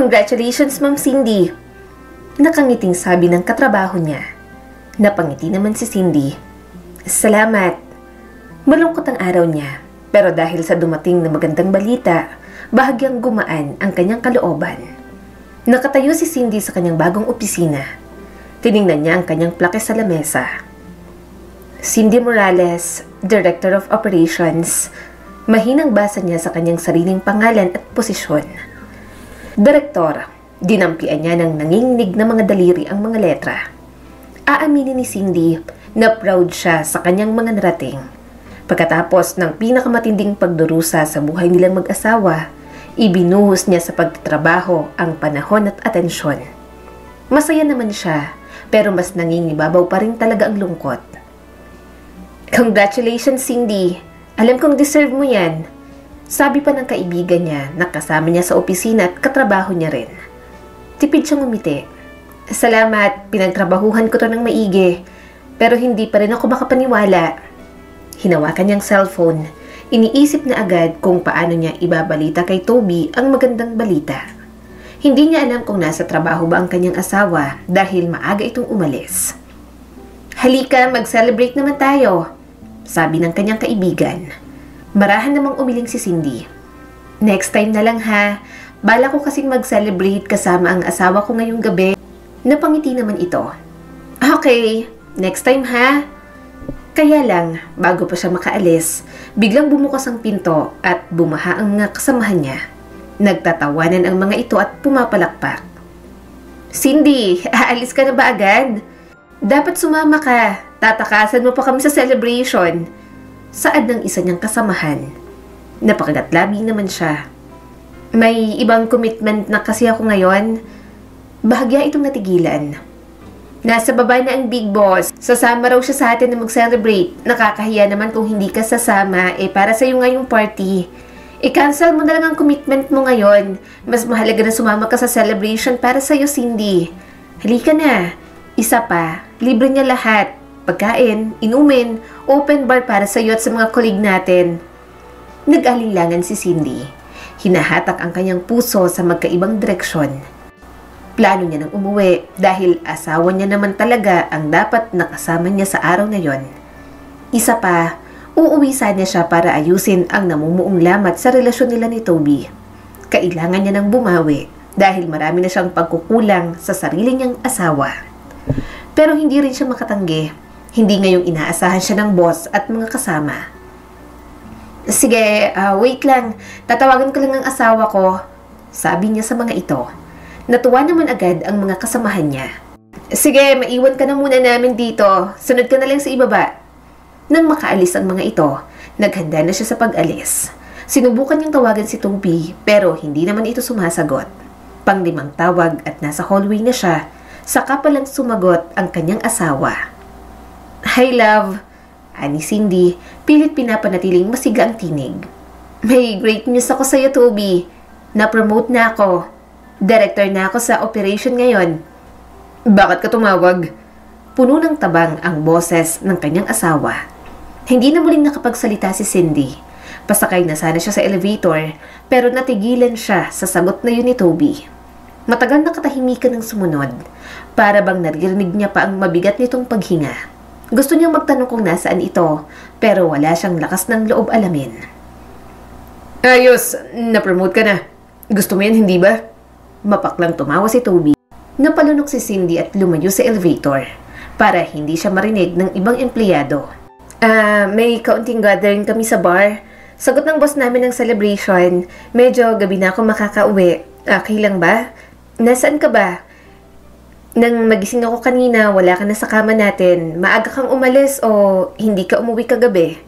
Congratulations, Ma'am Cindy. Nakangiting sabi ng katrabaho niya. Napangiti naman si Cindy. Salamat. Malungkot ang araw niya, pero dahil sa dumating na magandang balita, bahagyang gumaan ang kanyang kalooban. Nakatayo si Cindy sa kanyang bagong opisina. Tiningnan niya ang kanyang plake sa lamesa. Cindy Morales, Director of Operations. Mahinang basa niya sa kanyang sariling pangalan at posisyon. Direktor, dinampian niya ng nanginginig na mga daliri ang mga letra. Aaminin ni Cindy na proud siya sa kanyang mga narating. Pagkatapos ng pinakamatinding pagdurusa sa buhay nilang mag-asawa, ibinuhos niya sa pagtatrabaho ang panahon at atensyon. Masaya naman siya, pero mas nangingibabaw pa rin talaga ang lungkot. Congratulations, Cindy! Alam kong deserve mo yan. Sabi pa ng kaibigan niya na kasama niya sa opisina at katrabaho niya rin. Tipid siyang umiti. Salamat, pinagtrabahuhan ko to ng maigi, pero hindi pa rin ako makapaniwala. Hinawakan niyang cellphone. Iniisip na agad kung paano niya ibabalita kay Toby ang magandang balita. Hindi niya alam kung nasa trabaho ba ang kanyang asawa dahil maaga itong umalis. Halika, mag-celebrate naman tayo, sabi ng kanyang kaibigan. Marahan namang umiling si Cindy. Next time na lang ha. Bala ko kasing mag-celebrate kasama ang asawa ko ngayong gabi. Napangiti naman ito. Okay, next time ha. Kaya lang, bago pa siya makaalis, biglang bumukas ang pinto at bumaha ang mga kasamahan niya. Nagtatawanan ang mga ito at pumapalakpak. Cindy, aalis ka na ba agad? Dapat sumama ka. Tatakasan mo pa kami sa celebration. Saad ng isa niyang kasamahan. Napakagatlabi naman siya. May ibang commitment na kasi ako ngayon. Bahagya itong natigilan. Nasa baba na ang big boss. Sasama raw siya sa atin na mag-celebrate. Nakakahiya naman kung hindi ka sasama. Para sa'yo nga yung party. I-cancel mo na lang ang commitment mo ngayon. Mas mahalaga na sumama ka sa celebration para sa'yo, Cindy. Halika na. Isa pa, libre niya lahat. Pagkain, inumin, open bar para sa iyo at sa mga colleague natin. Nag-alinlangan si Cindy. Hinahatak ang kanyang puso sa magkaibang direksyon. Plano niya nang umuwi dahil asawa niya naman talaga ang dapat nakasama niya sa araw na yon. Isa pa, uuwi sana siya para ayusin ang namumuong lamat sa relasyon nila ni Toby. Kailangan niya nang bumawi dahil marami na siyang pagkukulang sa sarili niyang asawa. Pero hindi rin siya makatanggi. Hindi ngayong inaasahan siya ng boss at mga kasama. Sige, wait lang. Tatawagan ko lang ang asawa ko, sabi niya sa mga ito. Natuwa naman agad ang mga kasamahan niya. Sige, maiwan ka na muna namin dito. Sunod ka na lang sa ibaba. Nang makaalis ang mga ito, naghanda na siya sa pag-alis. Sinubukan niyang tawagan si Toby, pero hindi naman ito sumasagot. Panglimang tawag at nasa hallway na siya, saka palang sumagot ang kanyang asawa. Hi, love. Ani Cindy, pilit pinapanatiling masiga ang tinig. May great news ako sa'yo, Toby. Na-promote na ako. Director na ako sa operation ngayon. Bakit ka tumawag? Puno ng tabang ang boses ng kanyang asawa. Hindi na muling nakapagsalita si Cindy. Pasakay na sana siya sa elevator, pero natigilan siya sa sagot na yun ni Toby. Matagal na katahimikan ng sumunod. Para bang naririnig niya pa ang mabigat nitong paghinga. Gusto niyang magtanong kung nasaan ito, pero wala siyang lakas ng loob alamin. Ayos, na-promote ka na. Gusto mo yan, hindi ba? Mapaklang tumawa si Toby. Napalunok si Cindy at lumayo sa elevator para hindi siya marinig ng ibang empleyado. May kaunting gathering kami sa bar. Sagot ng boss namin ng celebration. Medyo gabi na ako makakauwi. Okay lang ba? Nasaan ka ba? Nang magising ako kanina, wala ka na sa kama natin. Maaga kang umalis o hindi ka umuwi kagabi?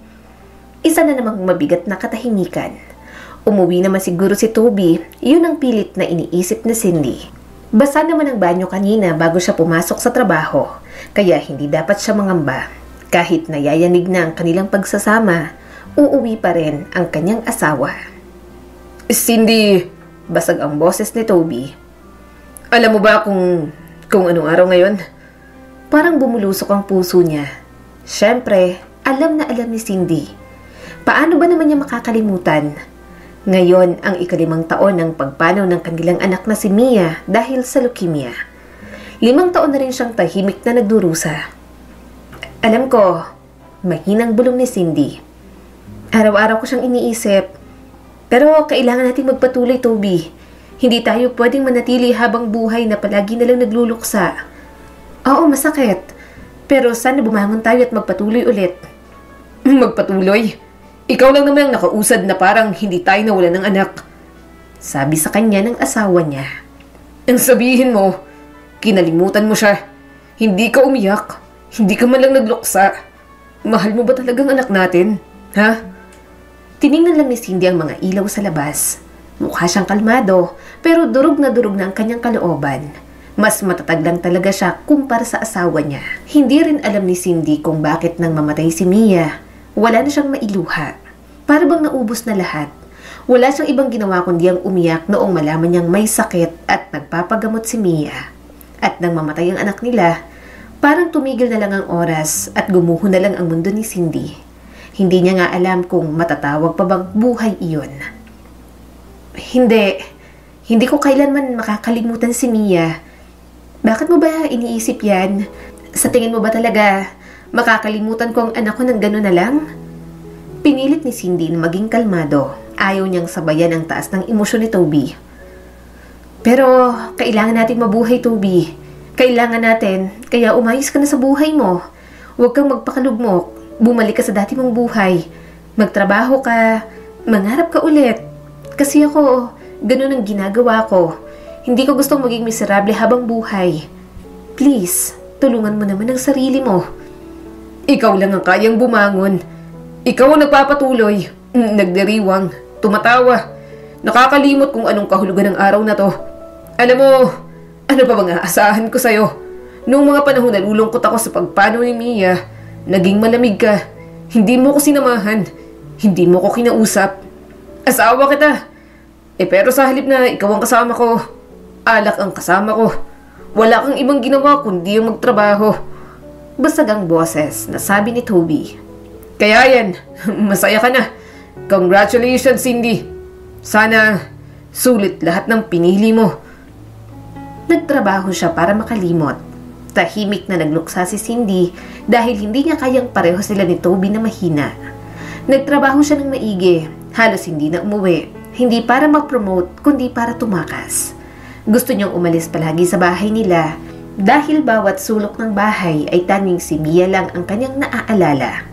Isa na namang mabigat na katahimikan. Umuwi naman siguro si Toby, yun ang pilit na iniisip na Cindy. Basa naman ang banyo kanina bago siya pumasok sa trabaho, kaya hindi dapat siya mangamba. Kahit nayayanig na ang kanilang pagsasama, uuwi pa rin ang kanyang asawa. Cindy, basag ang boses ni Toby. Alam mo ba kung anong araw ngayon? Parang bumulusok ang puso niya. Siyempre, alam na alam ni Cindy. Paano ba naman niya makakalimutan? Ngayon ang ika-5 taon ng pagpanaw ng kanilang anak na si Mia dahil sa leukemia. 5 taon na rin siyang tahimik na nagdurusa. Alam ko, mahinang bulong ni Cindy. Araw-araw ko siyang iniisip. Pero kailangan nating magpatuloy, Toby. Hindi tayo pwedeng manatili habang buhay na palagi na lang nagluluksa. Oo, masakit. Pero sana bumangon tayo at magpatuloy ulit. Magpatuloy? Ikaw lang naman ang nakausad na parang hindi tayo nawalan ng anak. Sabi sa kanya ng asawa niya. Ang sabihin mo, kinalimutan mo siya. Hindi ka umiyak. Hindi ka man lang nagluksa. Mahal mo ba talagang anak natin? Ha? Tiningnan lang ni Cindy ang mga ilaw sa labas. Mukha siyang kalmado, pero durog na ang kanyang kalooban. Mas matatag lang talaga siya kumpara sa asawa niya. Hindi rin alam ni Cindy kung bakit nang mamatay si Mia. Wala na siyang mailuha. Para bang naubos na lahat. Wala siyang ibang ginawa kundi ang umiyak noong malaman niyang may sakit at nagpapagamot si Mia. At nang mamatay ang anak nila, parang tumigil na lang ang oras at gumuho na lang ang mundo ni Cindy. Hindi niya nga alam kung matatawag pa bang buhay iyon. Hindi ko kailanman makakalimutan si Mia. Bakit mo ba iniisip yan? Sa tingin mo ba talaga makakalimutan ko ang anak ko ng gano'n na lang? Pinilit ni Cindy na maging kalmado. Ayaw niyang sabayan ang taas ng emosyon ni Toby. Pero kailangan natin mabuhay, Toby. Kailangan natin, kaya umayos ka na sa buhay mo. Huwag kang magpakalugmok. Bumalik ka sa dati mong buhay. Magtrabaho ka. Mangarap ka ulit. Kasi ako, gano'n ang ginagawa ko. Hindi ko gustong maging miserable habang buhay. Please, tulungan mo naman ang sarili mo. Ikaw lang ang kayang bumangon. Ikaw ang nagpapatuloy, nagdiriwang, tumatawa. Nakakalimot kung anong kahulugan ng araw na to. Alam mo, ano pa bang aasahan ko sa'yo? Noong mga panahon na lulungkot ako sa pagpanaw ni Mia, naging malamig ka. Hindi mo ko sinamahan. Hindi mo ko kinausap. Asawa kita. Pero sa halip na ikaw ang kasama ko, alak ang kasama ko. Wala kang ibang ginawa kundi yung magtrabaho. Basag ang boses na sabi ni Toby. Kaya yan, masaya ka na. Congratulations, Cindy. Sana sulit lahat ng pinili mo. Nagtrabaho siya para makalimot. Tahimik na nagluksa si Cindy dahil hindi niya kayang pareho sila ni Toby na mahina. Nagtrabaho siya ng maigi, halos hindi na umuwi. Hindi para mag-promote, kundi para tumakas. Gusto niyang umalis palagi sa bahay nila dahil bawat sulok ng bahay ay tanging si Mia lang ang kanyang naaalala.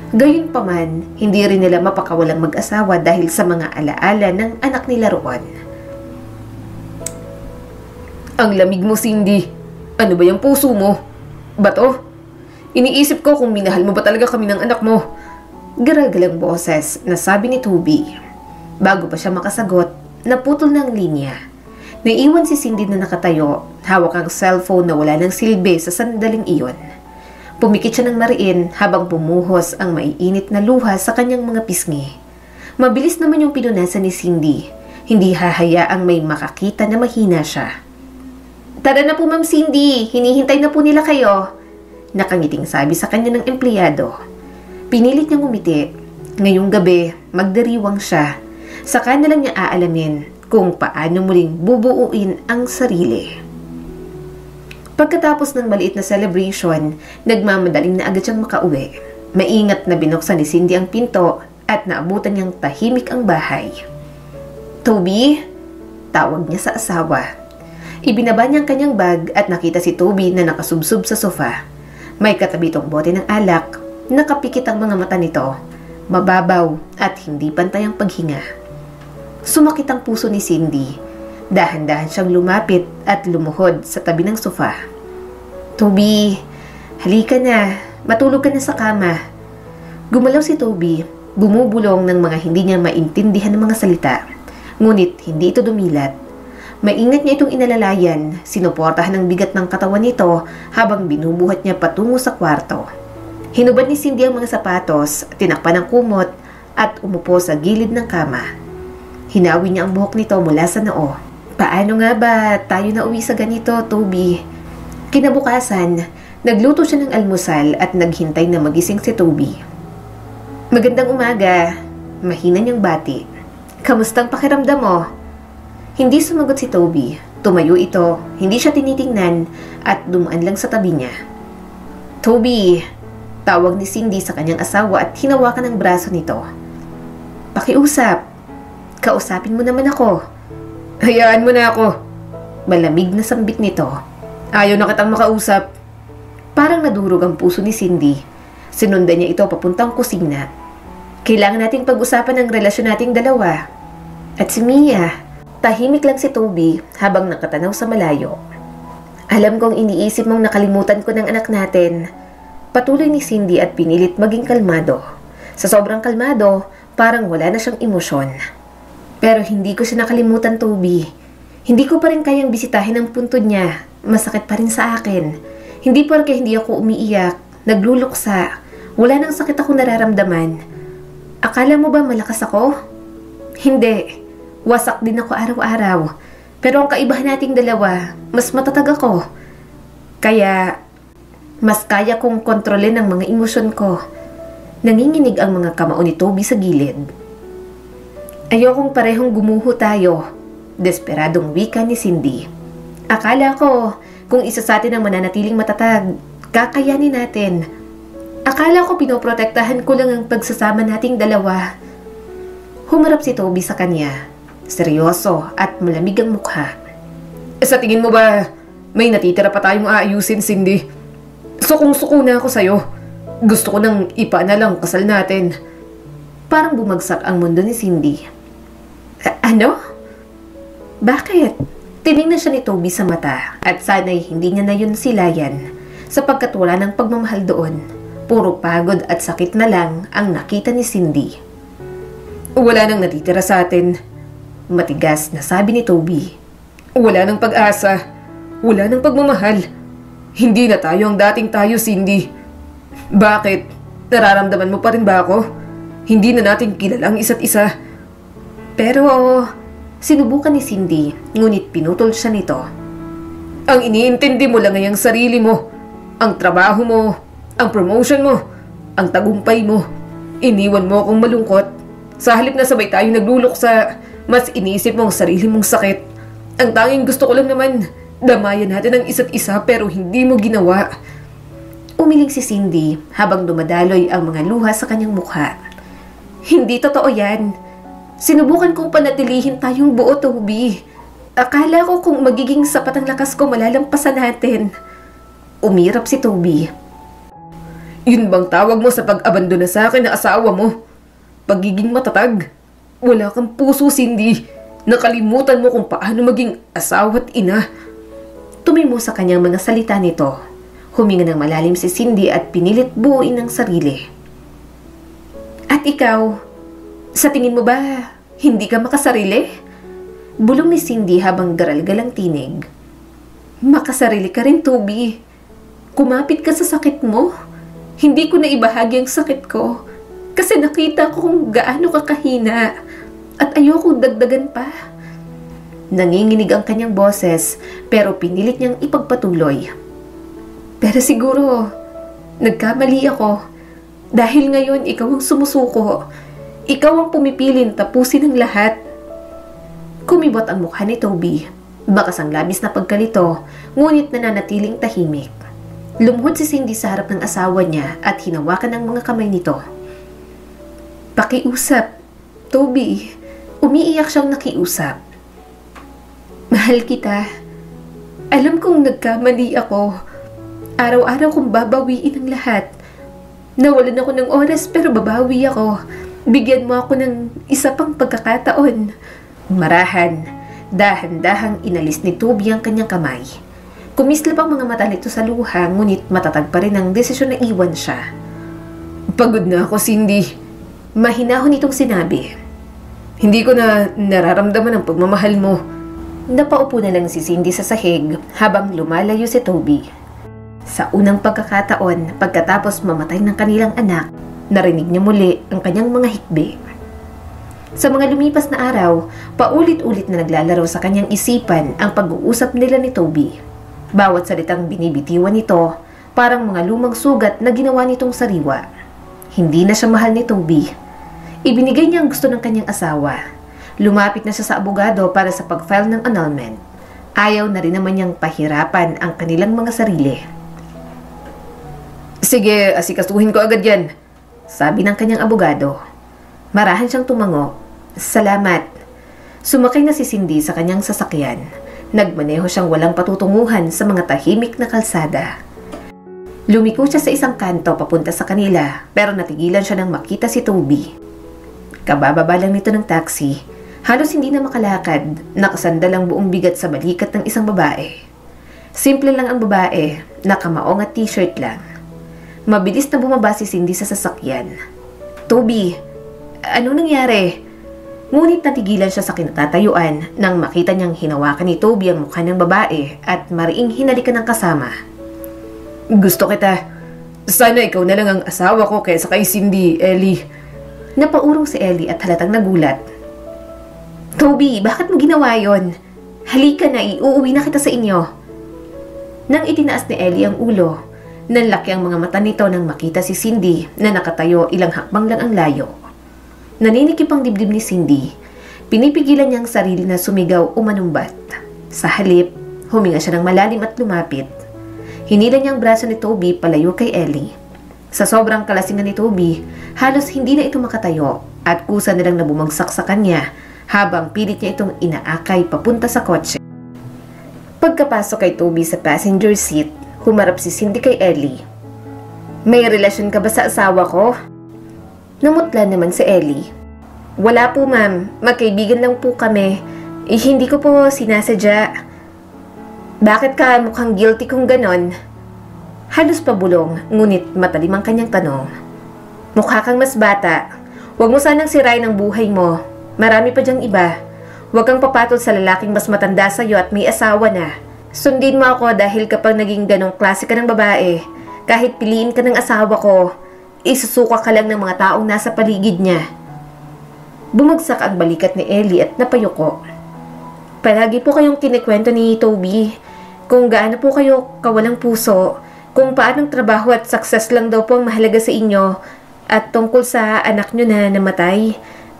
Gayunpaman, hindi rin nila mapakawalang mag-asawa dahil sa mga alaala ng anak nila roon. Ang lamig mo, Cindy. Ano ba yung puso mo? Bato? Iniisip ko kung minahal mo ba talaga kami ng anak mo. Garagalang boses na sabi ni Toby. Bago pa siya makasagot, naputol na ang linya. Naiwan si Cindy na nakatayo, hawak ang cellphone na wala ng silbi sa sandaling iyon. Pumikit siya ng mariin habang bumuhos ang maiinit na luha sa kanyang mga pisngi. Mabilis naman yung pinunasan ni Cindy. Hindi hahayaang may makakita na mahina siya. Tara na po, Ma'am Cindy. Hinihintay na po nila kayo. Nakangiting sabi sa kanya ng empleyado. Pinilit niyang umiti. Ngayong gabi, magdiriwang siya. Saka na lang niya aalamin kung paano muling bubuuin ang sarili. Pagkatapos ng maliit na celebration, nagmamadaling na agad siyang makauwi. Maingat na binuksan ni Cindy ang pinto at naabutan niyang tahimik ang bahay. Toby? Tawag niya sa asawa. Ibinaba niya ang kanyang bag at nakita si Toby na nakasubsob sa sofa. May katabi itong bote ng alak. Nakapikit ang mga mata nito. Mababaw at hindi pantay ang paghinga. Sumakit ang puso ni Cindy. Dahan-dahan siyang lumapit at lumuhod sa tabi ng sofa. Toby, halika na. Matulog ka na sa kama. Gumalaw si Toby, bumubulong ng mga hindi niya maintindihan ng mga salita. Ngunit hindi ito dumilat. Maingat niya itong inalalayan, sinuportahan ng bigat ng katawan nito habang binubuhat niya patungo sa kwarto. Hinubad ni Cindy ang mga sapatos, tinakpan ng kumot at umupo sa gilid ng kama. Hinawi niya ang buhok nito mula sa noo. Paano nga ba tayo na uwi sa ganito, Toby? Kinabukasan, nagluto siya ng almusal at naghintay na magising si Toby. Magandang umaga, mahina niyang bati. Kamustang pakiramdam mo? Hindi sumagot si Toby. Tumayo ito, hindi siya tinitingnan at dumaan lang sa tabi niya. Toby, tawag ni Cindy sa kanyang asawa at hinawakan ang braso nito. Pakiusap. Kausapin mo naman ako. Hayaan mo na ako. Malamig na sambit nito. Ayaw na kitang makausap. Parang nadurog ang puso ni Cindy. Sinundan niya ito papuntang kusina. Kailangan nating pag-usapan ang relasyon nating dalawa. At si Mia. Tahimik lang si Toby habang nakatanaw sa malayo. Alam kong iniisip mong nakalimutan ko ng anak natin. Patuloy ni Cindy at pinilit maging kalmado. Sa sobrang kalmado, parang wala na siyang emosyon. Pero hindi ko siya nakalimutan, Toby. Hindi ko pa rin kayang bisitahin ang puntod niya. Masakit pa rin sa akin. Hindi porke hindi ako umiiyak, nagluluksa. Wala nang sakit ako nararamdaman. Akala mo ba malakas ako? Hindi. Wasak din ako araw-araw. Pero ang kaibahan nating dalawa, mas matatag ako. Kaya, mas kaya kong kontrolin ang mga emosyon ko. Nanginginig ang mga kamao ni Toby sa gilid. Ayokong parehong gumuho tayo. Desperadong wika ni Cindy. Akala ko, kung isa sa atin ang mananatiling matatag, kakayanin natin. Akala ko pinoprotektahan ko lang ang pagsasama nating dalawa. Humarap si Toby sa kanya. Seryoso at malamig ang mukha. Sa tingin mo ba, may natitira pa tayong aayusin, Cindy? Sukong-suko na ako sa'yo. Gusto ko nang ipaanalang kasal natin. Parang bumagsak ang mundo ni Cindy. Ano? Bakit? Tinignan siya ni Toby sa mata at sana'y hindi niya na yun silayan sapagkat wala ng pagmamahal doon. Puro pagod at sakit na lang ang nakita ni Cindy. Wala nang natitira sa atin. Matigas na sabi ni Toby. Wala nang pag-asa. Wala nang pagmamahal. Hindi na tayo ang dating tayo, Cindy. Bakit? Nararamdaman mo pa rin ba ako? Hindi na natin kilala ang isa't isa. Pero, sinubukan ni Cindy, ngunit pinutol siya nito. Ang iniintindi mo lang ay ang sarili mo, ang trabaho mo, ang promotion mo, ang tagumpay mo. Iniwan mo akong malungkot. Sa halip na sabay tayo nagluluksa, mas iniisip mo ang sarili mong sakit. Ang tanging gusto ko lang naman, damayan natin ang isa't isa pero hindi mo ginawa. Umiling si Cindy habang dumadaloy ang mga luha sa kanyang mukha. Hindi totoo yan. Sinubukan kong panatilihin tayong buo, Toby. Akala ko kung magiging sapat ang lakas ko malalampasan natin. Umirap si Toby. Yun bang tawag mo sa pag-abandona sa akin na asawa mo? Pagiging matatag? Wala kang puso, Cindy. Nakalimutan mo kung paano maging asawa at ina. Tumimo sa kanyang mga salita nito. Huminga ng malalim si Cindy at pinilit buuin ang sarili. At ikaw, sa tingin mo ba hindi ka makasarili? Bulong ni Cindy habang garal-galang tinig. Makasarili ka rin, Toby. Kumapit ka sa sakit mo. Hindi ko na ibahagi ang sakit ko kasi nakita ko kung gaano ka kahina. At ayokong dagdagan pa. Nanginginig ang kanyang boses pero pinilit niyang ipagpatuloy. Pero siguro, nagkamali ako. Dahil ngayon ikaw ang sumusuko. Ikaw ang pumipiling tapusin ang lahat. Kumibot ang mukha ni Toby. Bakas ang labis na pagkalito, ngunit nananatiling tahimik. Lumuhod si Cindy sa harap ng asawa niya at hinawakan ang mga kamay nito. Pakiusap, Toby. Umiiyak siyang nakiusap. Mahal kita. Alam kong nagkamali ako. Araw-araw kong babawiin ang lahat. Nawalan ako ng oras pero babawi ako. Bigyan mo ako ng isa pang pagkakataon. Marahan, dahan-dahang inalis ni Toby ang kanyang kamay. Kumislap ang mga mata nito sa luha, ngunit matatag pa rin ang desisyon na iwan siya. Pagod na ako, Cindy. Mahinahon itong sinabi. Hindi ko na nararamdaman ang pagmamahal mo. Napaupo na lang si Cindy sa sahig habang lumalayo si Toby. Sa unang pagkakataon, pagkatapos mamatay ng kanilang anak, narinig niya muli ang kanyang mga hikbi. Sa mga lumipas na araw, paulit-ulit na naglalaro sa kanyang isipan ang pag-uusap nila ni Toby. Bawat salitang binibitiwan nito, parang mga lumang sugat na ginawa nitong sariwa. Hindi na siya mahal ni Toby. Ibinigay niya ang gusto ng kanyang asawa. Lumapit na siya sa abogado para sa pag-file ng annulment. Ayaw na rin naman niyang pahirapan ang kanilang mga sarili. "Sige, asikasuhin ko agad yan," sabi ng kanyang abogado. Marahan siyang tumango. "Salamat." Sumakay na si Cindy sa kanyang sasakyan. Nagmaneho siyang walang patutunguhan sa mga tahimik na kalsada. Lumiko siya sa isang kanto papunta sa kanila, pero natigilan siya nang makita si Toby. Kabababa lang nito ng taxi. Halos hindi na makalakad, nakasandal ang buong bigat sa balikat ng isang babae. Simple lang ang babae, nakamaong at t-shirt lang. Mabilis na bumaba si Cindy sa sasakyan. "Toby, anong nangyari?" Ngunit natigilan siya sa kinatatayuan nang makita niyang hinawakan ni Toby ang mukha ng babae at mariing hinalikan ng kasama. "Gusto kita. Sana ikaw na lang ang asawa ko kaysa kay Cindy, Ellie." Napaurong si Ellie at halatang nagulat. "Toby, bakit mo ginawa yon? Halika na, iuuwi na kita sa inyo." Nang itinaas ni Ellie ang ulo, nanlaki ang mga mata nito nang makita si Cindy na nakatayo ilang hakbang lang ang layo. Naninikip ang dibdib ni Cindy. Pinipigilan niya ang sarili na sumigaw o manumbat. Sa halip, huminga siya ng malalim at lumapit. Hinila niya ang braso ni Toby palayo kay Ellie. Sa sobrang kalasingan ni Toby, halos hindi na ito makatayo at kusa nilang nabumagsak sa kanya habang pilit niya itong inaakay papunta sa kotse. Pagkapasok kay Toby sa passenger seat, humarap si Cindy kay Ellie. "May relasyon ka ba sa asawa ko?" Namutla naman si Ellie. "Wala po, ma'am. Magkaibigan lang po kami. Hindi ko po sinasadya." "Bakit ka mukhang guilty kung ganon?" Halos pabulong, ngunit matalim ang kanyang tanong. "Mukha kang mas bata. Huwag mo sanang sirain ang buhay mo. Marami pa diyang iba. Huwag kang papatol sa lalaking mas matanda sa'yo at may asawa na. Sundin mo ako dahil kapag naging ganong klase ka ng babae, kahit piliin ka ng asawa ko, isusuka ka lang ng mga taong nasa paligid niya." Bumagsak ang balikat ni Ellie at napayuko. "Palagi po kayong kinikwento ni Toby kung gaano po kayo kawalang puso, kung paanong trabaho at success lang daw po ang mahalaga sa inyo, at tungkol sa anak nyo na namatay.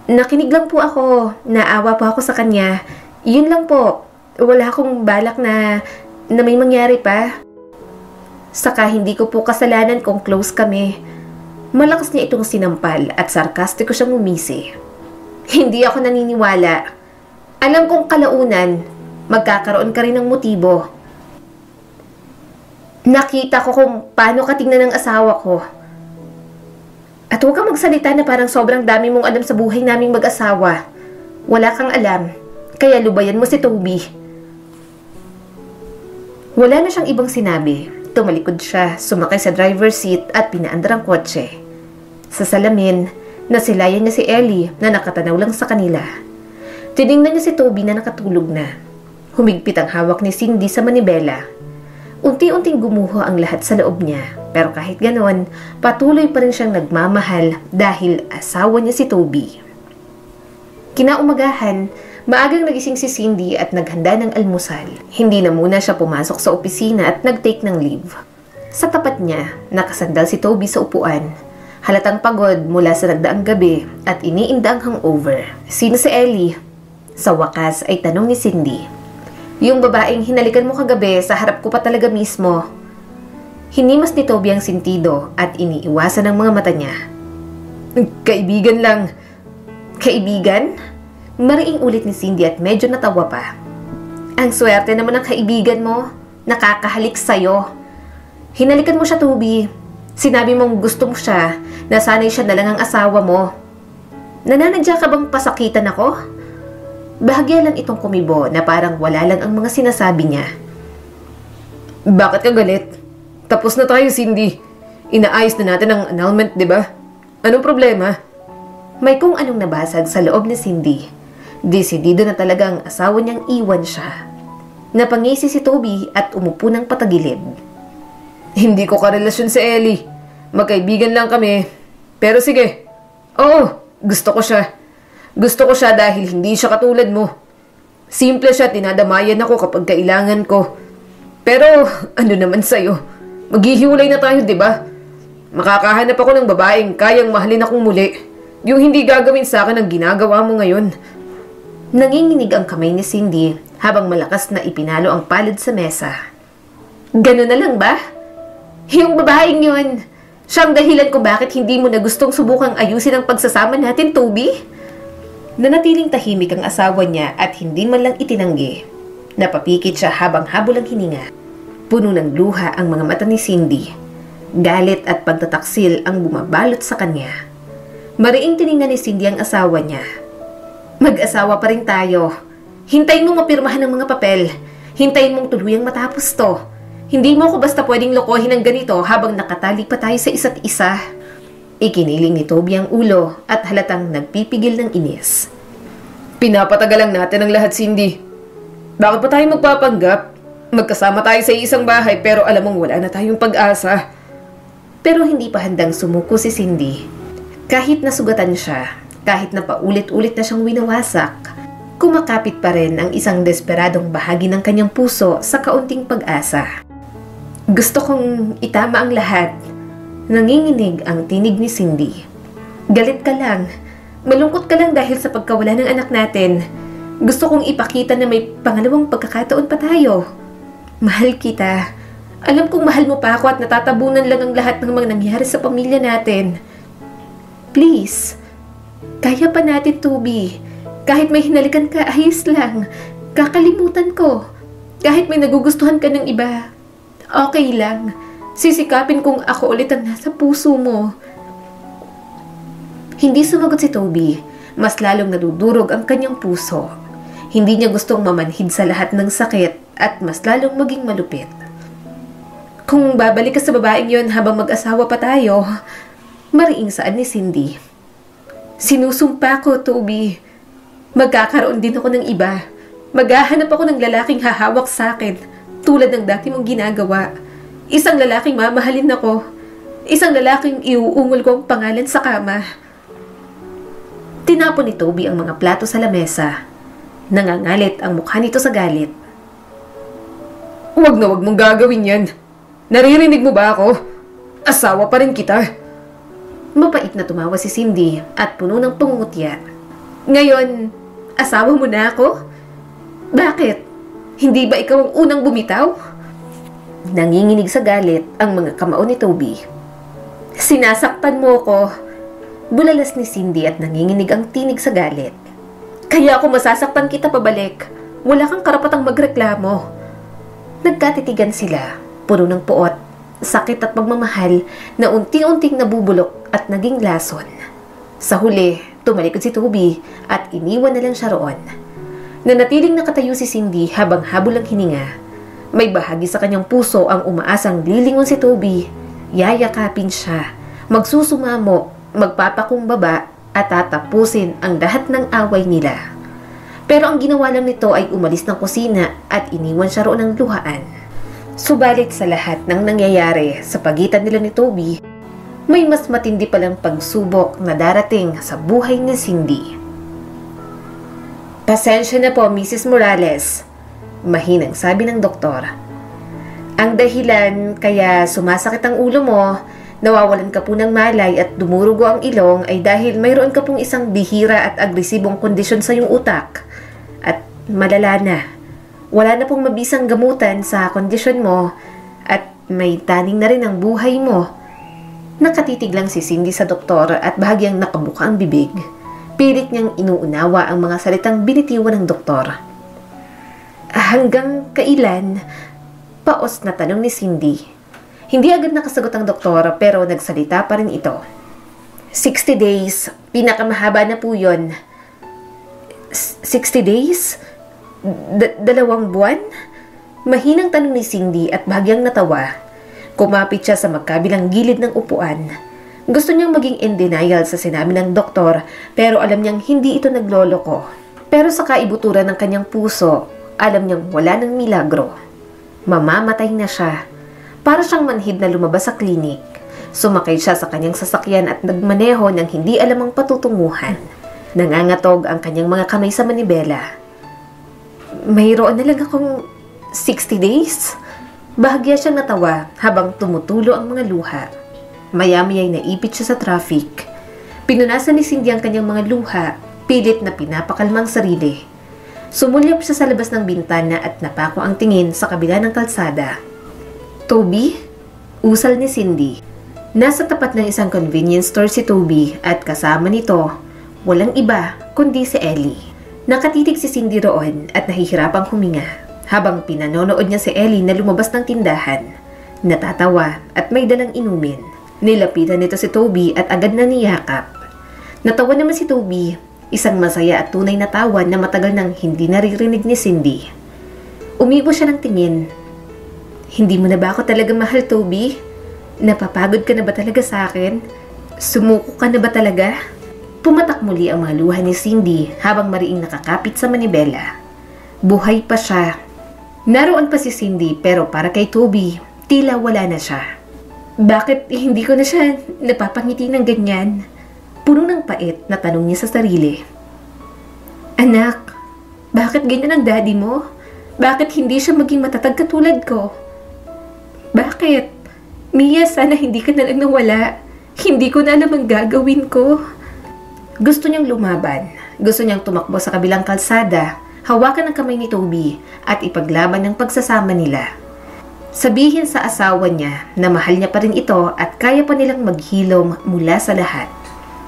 Nakinig lang po ako, naawa po ako sa kanya. Yun lang po, wala akong balak na may mangyari pa. Saka hindi ko po kasalanan kung close kami." Malakas niya itong sinampal at sarkastiko siyang umisi. "Hindi ako naniniwala. Alam kong kalaunan, magkakaroon ka rin ng motibo. Nakita ko kung paano ka tingnan ng asawa ko. At huwag kang magsalita na parang sobrang dami mong alam sa buhay naming mag-asawa. Wala kang alam, kaya lubayan mo si Toby." Wala na siyang ibang sinabi. Tumalikod siya, sumakay sa driver's seat at pinaandar ang kotse. Sa salamin, nasilayan niya si Ellie na nakatanaw lang sa kanila. Tiningnan niya si Toby na nakatulog na. Humigpit ang hawak ni Cindy sa manibela. Unti-unting gumuho ang lahat sa loob niya, pero kahit ganon, patuloy pa rin siyang nagmamahal dahil asawa niya si Toby. Kinaumagahan, maagang nagising si Cindy at naghanda ng almusal. Hindi na muna siya pumasok sa opisina at nag-take ng leave. Sa tapat niya, nakasandal si Toby sa upuan. Halatang pagod mula sa nagdaang gabi at iniinda ang hangover. "Sino si Ellie?" Sa wakas ay tanong ni Cindy. "Yung babaeng hinalikan mo kagabi, sa harap ko pa talaga mismo." Hinimas ni Toby ang sintido at iniiwasan ang mga mata niya. "Kaibigan lang." "Kaibigan?" Mariing ulit ni Cindy at medyo natawa pa. "Ang swerte naman ng kaibigan mo. Nakakahalik sa'yo. Hinalikan mo siya, Toby. Sinabi mong gusto mo siya, nasanay siya na lang ang asawa mo. Nananadya ka bang pasakitan ako?" Bahagya lang itong kumibo na parang wala lang ang mga sinasabi niya. "Bakit ka galit? Tapos na tayo, Cindy. Inaayos na natin ang annulment, di ba? Anong problema?" May kung anong nabasag sa loob ni Cindy. Desidido na talaga ang asawa niyang iwan siya. Napangisi si Toby at umupo ng patagilid. "Hindi ko karelasyon si Ellie. Magkaibigan lang kami. Pero sige. Oo, gusto ko siya. Gusto ko siya dahil hindi siya katulad mo. Simple siya, tinadamayan ako kapag kailangan ko. Pero ano naman sa'yo? Maghihiwalay na tayo, di ba? Makakahanap ako ng babaeng kayang mahalin akong muli. Yung hindi gagawin sa akin ang ginagawa mo ngayon." Nanginginig ang kamay ni Cindy habang malakas na ipinalo ang palad sa mesa. Gano'n na lang ba? Yung babaeng yun, siyang dahilan kung bakit hindi mo na gustong subukang ayusin ang pagsasama natin, Toby? Nanatiling tahimik ang asawa niya at hindi man lang itinanggi. Napapikit siya habang habol ang hininga. Puno ng luha ang mga mata ni Cindy. Galit at pagtataksil ang bumabalot sa kanya. Mariing tiningnan ni Cindy ang asawa niya. Mag-asawa pa rin tayo. Hintayin mong mapirmahan ng mga papel. Hintayin mong tuluyang matapos to. Hindi mo ako basta pwedeng lokohin ng ganito habang nakatali pa tayo sa isa't isa. Ikiniling ni Toby ang ulo at halatang nagpipigil ng inis. Pinapatagal lang natin ang lahat, Cindy. Bakit pa tayo magpapanggap? Magkasama tayo sa isang bahay pero alam mong wala na tayong pag-asa. Pero hindi pa handang sumuko si Cindy. Kahit nasugatan siya, kahit na paulit-ulit na siyang winawasak, kumakapit pa rin ang isang desperadong bahagi ng kanyang puso sa kaunting pag-asa. Gusto kong itama ang lahat. Nanginginig ang tinig ni Cindy. Galit ka lang. Malungkot ka lang dahil sa pagkawala ng anak natin. Gusto kong ipakita na may pangalawang pagkakataon pa tayo. Mahal kita. Alam kong mahal mo pa ako at natatabunan lang ang lahat ng mga nangyari sa pamilya natin. Please. Kaya pa natin, Toby. Kahit may hinalikan ka, ayos lang. Kakalimutan ko. Kahit may nagugustuhan ka ng iba, okay lang. Sisikapin kong ako ulit ang nasa puso mo. Hindi sumagot si Toby. Mas lalong nadudurog ang kanyang puso. Hindi niya gustong mamanhid sa lahat ng sakit at mas lalong maging malupit. Kung babalik ka sa babaeng yon habang mag-asawa pa tayo, mariing saan ni Cindy. Sinusumpa ko, Toby. Magkakaroon din ako ng iba. Maghahanap ako ng lalaking hahawak sa akin, tulad ng dati mong ginagawa. Isang lalaking mamahalin ako. Isang lalaking iuungol ko ang pangalan sa kama. Tinapon ni Toby ang mga plato sa lamesa. Nangangalit ang mukha nito sa galit. Huwag na huwag mong gagawin yan. Naririnig mo ba ako? Asawa pa rin kita. Mapait na tumawa si Cindy at puno ng pangungutya. Ngayon, asawa mo na ako? Bakit? Hindi ba ikaw ang unang bumitaw? Nanginginig sa galit ang mga kamao ni Toby. Sinasaktan mo ko. Bulalas ni Cindy at nanginginig ang tinig sa galit. Kaya ako masasaktan kita pabalik. Wala kang karapatang magreklamo. Nagkatitigan sila, puno ng puot, sakit at pagmamahal na unti-unting nabubulok at naging lason. Sa huli, tumalikod si Toby at iniwan na lang siya roon. Nanatiling nakatayo si Cindy habang habol ang hininga. May bahagi sa kanyang puso ang umaasang lilingon si Toby. Yayakapin siya, magsusumamo, magpapakumbaba at tatapusin ang lahat ng away nila. Pero ang ginawa lang nito ay umalis ng kusina at iniwan siya roon ng luhaan. Subalit sa lahat ng nangyayari sa pagitan nila ni Toby, may mas matindi palang pagsubok na darating sa buhay ni Cindy. Pasensya na po, Mrs. Morales. Mahinang sabi ng doktor. Ang dahilan kaya sumasakit ang ulo mo, nawawalan ka po ng malay at dumurugo ang ilong ay dahil mayroon ka pong isang bihira at agresibong kondisyon sa iyong utak. At malala na. Wala na pong mabisang gamutan sa kondisyon mo at may taning na rin ang buhay mo. Nakatitig lang si Cindy sa doktor at bahagyang nakabuka ang bibig. Pilit niyang inuunawa ang mga salitang binitiwan ng doktor. Hanggang kailan? Paos na tanong ni Cindy. Hindi agad nakasagot ang doktor pero nagsalita pa rin ito. 60 days. Pinakamahaba na po yun. 60 days? 2 buwan? Mahinang tanong ni Cindy at bahagyang natawa. Kumapit siya sa magkabilang gilid ng upuan. Gusto niyang maging in denial sa sinabi ng doktor pero alam niyang hindi ito nagloloko. Pero sa kaibuturan ng kanyang puso, alam niyang wala ng milagro. Mamamatay na siya. Para siyang manhid na lumabas sa klinik. Sumakay siya sa kanyang sasakyan at nagmaneho ng hindi alam ang patutunguhan. Nangangatog ang kanyang mga kamay sa manibela. Mayroon na lang akong 60 days? Bahagya siyang natawa habang tumutulo ang mga luha. Maya-maya'y naipit siya sa traffic. Pinunasan ni Cindy ang kanyang mga luha, pilit na pinapakalmang sarili. Sumulyap siya sa labas ng bintana at napako ang tingin sa kabila ng kalsada. Toby? Usal ni Cindy. Nasa tapat ng isang convenience store si Toby at kasama nito, walang iba kundi si Ellie. Nakatitig si Cindy roon at nahihirapang huminga habang pinanonood niya si Ellie na lumabas ng tindahan. Natatawa at may dalang inumin. Nilapitan nito si Toby at agad na niyakap. Natawa naman si Toby, isang masaya at tunay na tawa na matagal nang hindi naririnig ni Cindy. Umibo siya ng tingin. Hindi mo na ba ako talaga mahal, Toby? Napapagod ka na ba talaga sa akin? Sumuko ka na ba talaga? Pumatak muli ang mga luha ni Cindy habang mariing nakakapit sa manibela. Buhay pa siya. Naroon pa si Cindy pero para kay Toby, tila wala na siya. Bakit hindi ko na siya napapangiti ng ganyan? Puno ng pait na tanong niya sa sarili. Anak, bakit ganyan ang daddy mo? Bakit hindi siya maging matatag katulad ko? Bakit? Mia, sana hindi ka na lang nawala. Hindi ko na alam ang gagawin ko. Gusto niyang lumaban. Gusto niyang tumakbo sa kabilang kalsada, hawakan ang kamay ni Toby at ipaglaban ang pagsasama nila. Sabihin sa asawa niya na mahal niya pa rin ito at kaya pa nilang maghilom mula sa lahat.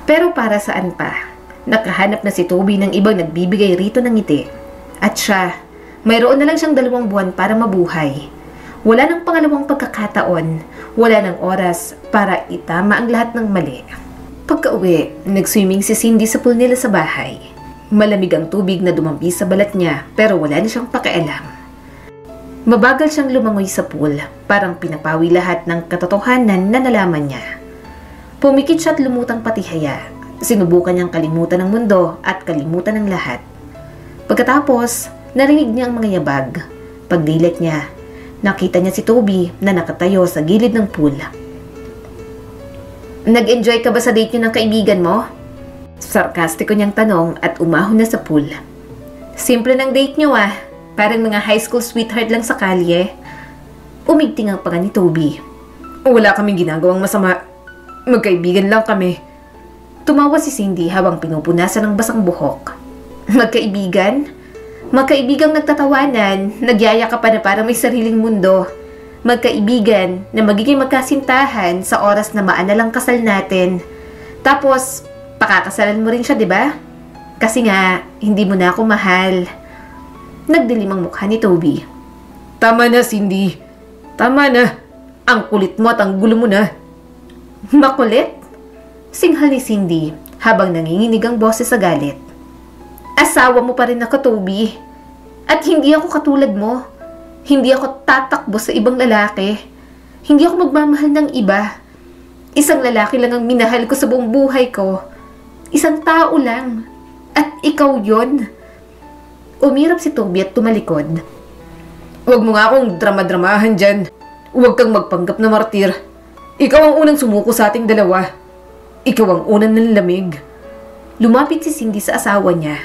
Pero para saan pa? Nakahanap na si Toby ng ibang nagbibigay rito ng ngiti. At siya, mayroon na lang siyang 2 buwan para mabuhay. Wala nang pangalawang pagkakataon, wala nang oras para itama ang lahat ng mali. Pagka-uwi, nag-swimming si Cindy sa pool nila sa bahay. Malamig ang tubig na dumampi sa balat niya pero wala na siyang pakialam. Mabagal siyang lumangoy sa pool, parang pinapawi lahat ng katotohanan na nalaman niya. Pumikit siya at lumutang patihaya. Sinubukan niyang kalimutan ng mundo at kalimutan ng lahat. Pagkatapos, narinig niya ang mga yabag. Pagdilat niya, nakita niya si Toby na nakatayo sa gilid ng pool. Nag-enjoy ka ba sa date niyo ng kaibigan mo? Sarkastiko niyang tanong at umahon na sa pool. Simple ng date niyo ah. Parang mga high school sweetheart lang sa kalye. Umigting ang panga ni Toby. Wala kaming ginagawang masama. Magkaibigan lang kami. Tumawa si Cindy habang pinupunasan ng basang buhok. Magkaibigan? Magkaibigang nagtatawanan, nagyayaka pa na parang may sariling mundo. Magkaibigan na magiging magkasintahan sa oras na maanalang kasal natin. Tapos, pakakasalan mo rin siya, di ba? Kasi nga, hindi mo na ako mahal. Nagdilim ang mukha ni Toby. Tama na, Cindy. Tama na. Ang kulit mo at ang gulo mo na. Makulit? Singhal ni Cindy habang nanginginig ang boses sa galit. Asawa mo pa rin ako, Toby. At hindi ako katulad mo. Hindi ako tatakbo sa ibang lalaki. Hindi ako magmamahal ng iba. Isang lalaki lang ang minahal ko sa buong buhay ko. Isang tao lang. At ikaw yon. Umirap si Toby at tumalikod. Huwag mo nga akong drama-dramahan dyan. Huwag kang magpanggap na martir. Ikaw ang unang sumuko sa ating dalawa. Ikaw ang unang nanlamig. Lumapit si Cindy sa asawa niya.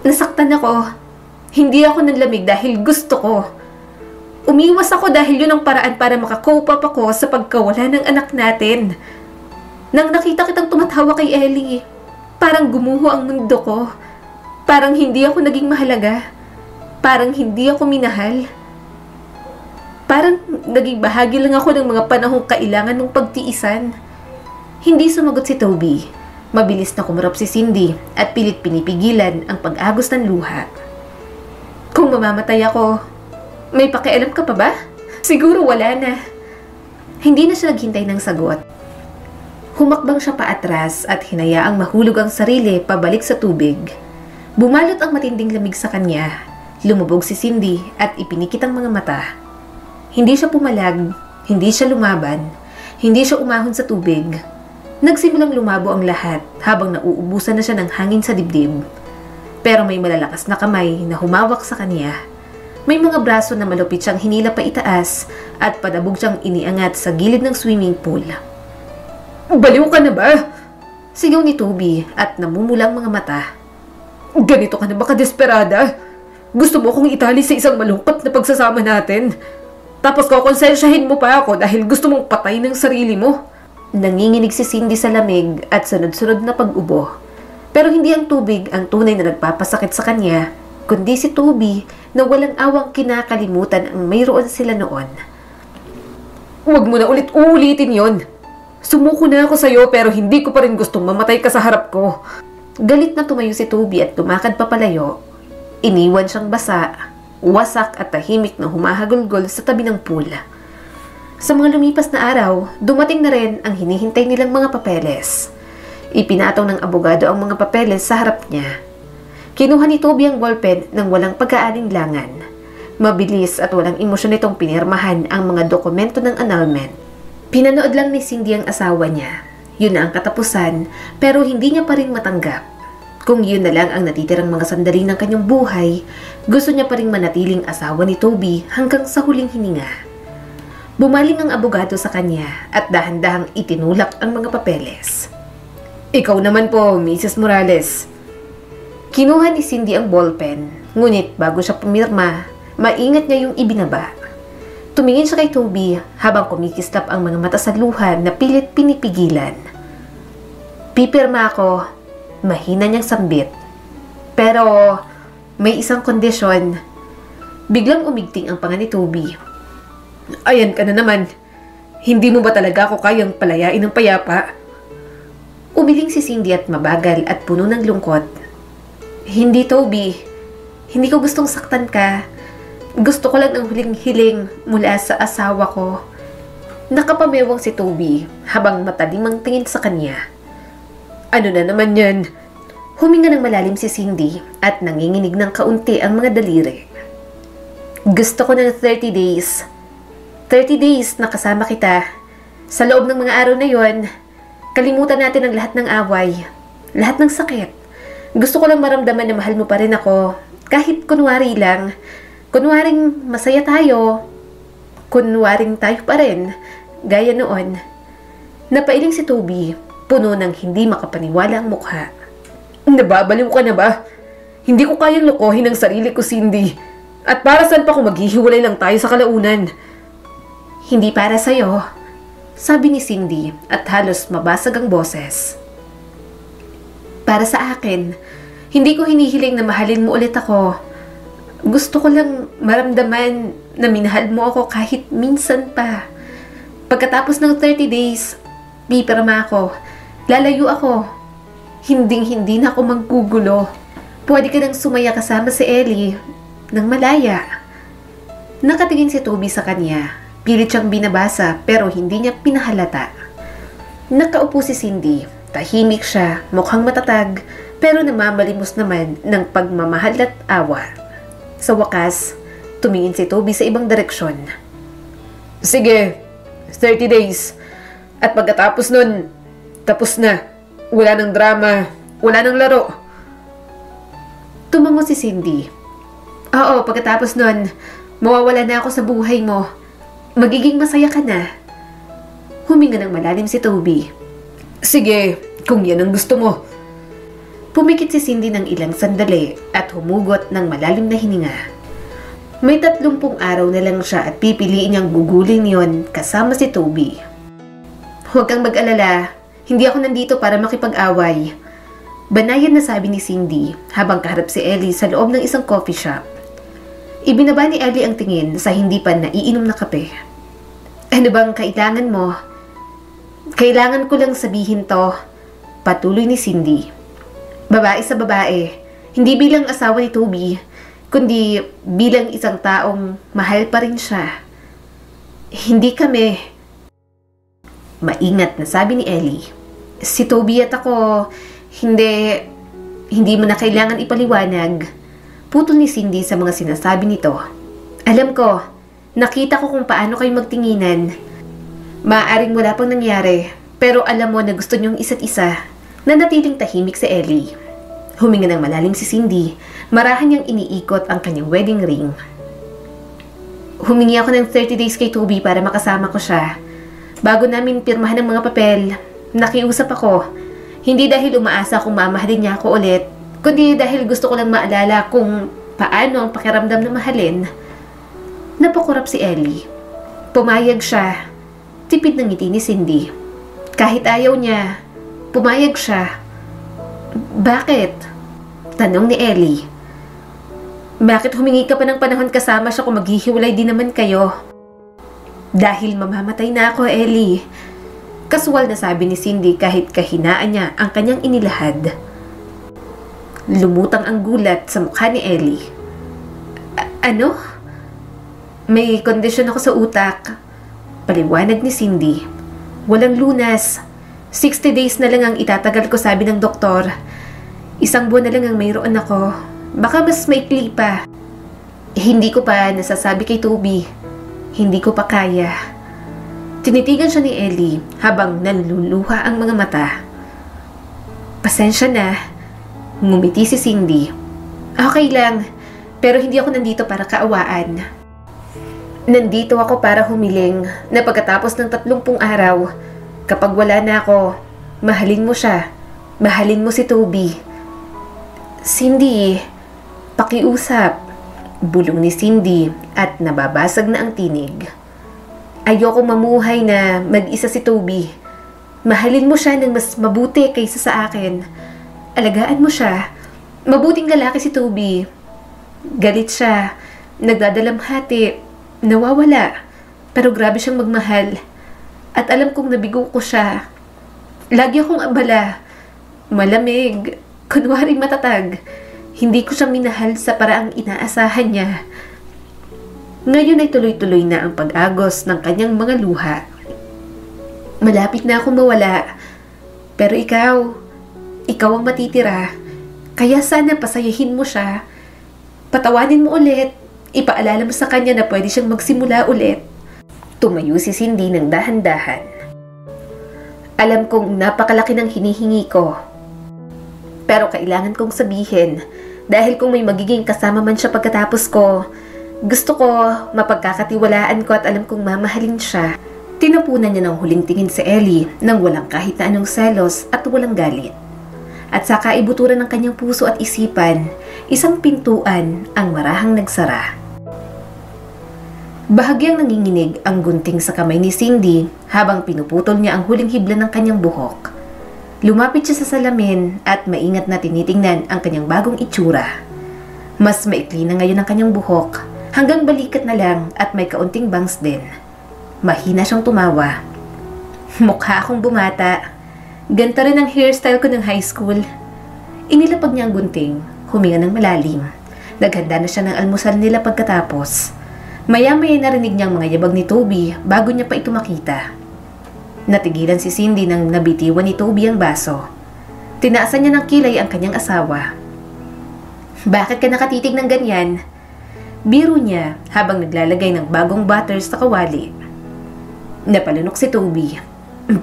Nasaktan ako. Hindi ako nanlamig dahil gusto ko. Umiwas ako dahil yun ang paraan para makakope up ako sa pagkawala ng anak natin. Nang nakita kitang tumatawa kay Ellie, parang gumuho ang mundo ko. Parang hindi ako naging mahalaga. Parang hindi ako minahal. Parang naging bahagi lang ako ng mga panahong kailangan ng pagtiisan. Hindi sumagot si Toby. Mabilis na kumarap si Cindy at pilit pinipigilan ang pag-agos ng luha. Kung mamamatay ako, may pakialam ka pa ba? Siguro wala na. Hindi na siya naghintay ng sagot. Humakbang siya paatras at hinayaang mahulog ang sarili pabalik sa tubig. Bumalot ang matinding lamig sa kanya. Lumubog si Cindy at ipinikit ang mga mata. Hindi siya pumalag, hindi siya lumaban, hindi siya umahon sa tubig. Nagsimulang lumabo ang lahat habang nauubusan na siya ng hangin sa dibdib. Pero may malalakas na kamay na humawak sa kanya. May mga braso na malupit siyang hinila pa itaas at padabog siyang iniangat sa gilid ng swimming pool. Baliw ka na ba? Sigaw ni Toby at namumulang mga mata. Ganito ka na ba kadesperada? Gusto mo akong itali sa isang malungkot na pagsasama natin? Tapos kokonsensyahin mo pa ako dahil gusto mong patay ng sarili mo? Nanginginig si Cindy sa lamig at sunod-sunod na pag-ubo. Pero hindi ang tubig ang tunay na nagpapasakit sa kanya, kundi si Toby na walang awang kinakalimutan ang mayroon sila noon. Huwag mo na ulit-ulitin yon. Sumuko na ako sa'yo pero hindi ko pa rin gustong mamatay ka sa harap ko. Galit na tumayo si Toby at lumakad papalayo. Iniwan siyang basa, wasak at tahimik na humahagulgol sa tabi ng pool. Sa mga lumipas na araw, dumating na rin ang hinihintay nilang mga papeles. Ipinataw ng abogado ang mga papeles sa harap niya. Kinuha ni Toby ang ballpen nang walang pag-aalinlangan. Mabilis at walang emosyon nitong pinirmahan ang mga dokumento ng annulment. Pinanood lang ni Cindy ang asawa niya. Yun na ang katapusan, pero hindi niya pa rin matanggap. Kung yun na lang ang natitirang mga sandali ng kanyang buhay, gusto niya pa rin manatiling asawa ni Toby hanggang sa huling hininga. Bumaling ang abogado sa kanya at dahan-dahang itinulak ang mga papeles. Ikaw naman po, Mrs. Morales. Kinuha ni Cindy ang ballpen, ngunit bago siya pumirma, maingat niya yung ibinaba. Tumingin siya kay Toby habang kumikislap ang mga mata sa luha na pilit pinipigilan. Pipirma ako, mahina niyang sambit. Pero may isang kondisyon. Biglang umigting ang panga ni Toby. Ayan ka na naman. Hindi mo ba talaga ako kayang palayain ng payapa? Umiling si Cindy at mabagal at puno ng lungkot. Hindi, Toby. Hindi ko gustong saktan ka. Gusto ko lang ang huling hiling mula sa asawa ko. Nakapamewang si Toby habang matalimang tingin sa kanya. Ano na naman yan? Huminga ng malalim si Cindy at nanginginig ng kaunti ang mga daliri. Gusto ko ng 30 days. 30 days na kasama kita. Sa loob ng mga araw na yon, kalimutan natin ang lahat ng away, lahat ng sakit. Gusto ko lang maramdaman na mahal mo pa rin ako. Kahit kunwari lang. Kunwaring masaya tayo. Kunwaring tayo pa rin. Gaya noon. Napailing si Toby, puno ng hindi makapaniwala ang mukha. Nababaliw ka na ba? Hindi ko kayang lokohin ang sarili ko, Cindy. At para saan pa kung maghihiwalay lang tayo sa kalaunan? Hindi para sa'yo, sabi ni Cindy at halos mabasag ang boses. Para sa akin, hindi ko hinihiling na mahalin mo ulit ako. Gusto ko lang maramdaman na minahal mo ako kahit minsan pa. Pagkatapos ng 30 days, pipirma ako. Lalayo ako. Hinding-hindi na ako maggugulo. Pwede ka nang sumaya kasama si Ellie nang malaya. Nakatingin si Toby sa kanya. Pilit siyang binabasa pero hindi niya pinahalata. Nakaupo si Cindy. Tahimik siya, mukhang matatag, pero namamalimos naman ng pagmamahal at awa. Sa wakas, tumingin si Toby sa ibang direksyon. Sige, 30 days. At pagkatapos nun, tapos na. Wala ng drama, wala ng laro. Tumango si Cindy. Oo, pagkatapos nun, mawawala na ako sa buhay mo. Magiging masaya ka na. Huminga ng malalim si Toby. Sige, kung yan ang gusto mo. Pumikit si Cindy ng ilang sandali at humugot ng malalim na hininga. May 30 araw na lang siya at pipiliin niyang gugulin yon kasama si Toby. Huwag kang mag-alala, hindi ako nandito para makipag-away. Banayan na sabi ni Cindy habang kaharap si Ellie sa loob ng isang coffee shop. Ibinaba ni Ellie ang tingin sa hindi pa naiinom na kape. Ano bang kailangan mo? Kailangan ko lang sabihin to, patuloy ni Cindy. Babae sa babae, hindi bilang asawa ni Toby, kundi bilang isang taong mahal pa rin siya. Hindi kami. Maingat na sabi ni Ellie. Si Toby at ako, hindi mo na kailangan ipaliwanag. Putol ni Cindy sa mga sinasabi nito. Alam ko, nakita ko kung paano kayo magtinginan. Maaaring wala pang nangyari, pero alam mo na gusto niyong isa't isa. Nanatiling tahimik si Ellie. Huminga ng malalim si Cindy, marahan niyang iniikot ang kanyang wedding ring. Humingi ako ng 30 days kay Toby para makasama ko siya. Bago namin pirmahan ng mga papel, nakiusap ako. Hindi dahil umaasa kung mamahalin niya ako ulit, kundi dahil gusto ko lang maalala kung paano ang pakiramdam na mahalin. Napakurap si Ellie. Pumayag siya. Tipid ng ngiti ni Cindy. Kahit ayaw niya, pumayag siya. Bakit? Tanong ni Ellie. Bakit humingi ka pa ng panahon kasama siya kung maghihiwalay din naman kayo? Dahil mamamatay na ako, Ellie. Kasuwal na sabi ni Cindy kahit kahinaan niya ang kanyang inilahad. Lumutang ang gulat sa mukha ni Ellie. Ano? May kondisyon ako sa utak. Paliwanag ni Cindy. Walang lunas. 60 days na lang ang itatagal ko, sabi ng doktor. 1 buwan na lang ang mayroon ako. Baka mas maikli pa. Hindi ko pa nasasabi kay Toby. Hindi ko pa kaya. Tinitigan siya ni Ellie habang nanluluha ang mga mata. Pasensya na. Ngumiti si Cindy. Okay lang, pero hindi ako nandito para kaawaan. Nandito ako para humiling na pagkatapos ng 30 araw, kapag wala na ako, mahalin mo siya. Mahalin mo si Toby. Cindy, pakiusap. Bulong ni Cindy at nababasag na ang tinig. Ayoko mamuhay na mag-isa si Toby. Mahalin mo siya ng mas mabuti kaysa sa akin. Alagaan mo siya. Mabuting lalaki si Toby. Galit siya. Nagdadalamhati. Nawawala. Pero grabe siyang magmahal. At alam kong nabigo ko siya. Lagi akong abala. Malamig. Kunwari matatag. Hindi ko siya minahal sa paraang inaasahan niya. Ngayon ay tuloy-tuloy na ang pag-agos ng kanyang mga luha. Malapit na akong mawala. Pero ikaw ang matitira. Kaya sana pasayahin mo siya. Patawanin mo ulit. Ipaalala mo sa kanya na pwede siyang magsimula ulit. Tumayo si Cindy ng dahan-dahan. Alam kong napakalaki ng hinihingi ko. Pero kailangan kong sabihin, dahil kung may magiging kasama man siya pagkatapos ko, gusto ko mapagkakatiwalaan ko at alam kong mamahalin siya. Tinapunan niya ng huling tingin si Ellie nang walang kahit na anong selos at walang galit. At sa kaibuturan ng kanyang puso at isipan, isang pintuan ang marahang nagsara. Bahagyang nanginginig ang gunting sa kamay ni Cindy habang pinuputol niya ang huling hibla ng kanyang buhok. Lumapit siya sa salamin at maingat na tinitingnan ang kanyang bagong itsura. Mas maikli na ngayon ang kanyang buhok, hanggang balikat na lang at may kaunting bangs din. Mahina siyang tumawa. Mukha akong bumata. Ganito rin ang hairstyle ko ng high school. Inilapag niya ang gunting, huminga ng malalim. Naghanda na siya ng almusal nila pagkatapos. Maya-maya narinig niyang mga yabag ni Toby bago niya pa ito makita. Natigilan si Cindy nang nabitiwan ni Toby ang baso. Tinaasan niya ng kilay ang kanyang asawa. Bakit ka nakatitig ng ganyan? Biro niya habang naglalagay ng bagong butter sa kawali. Napalunok si Toby.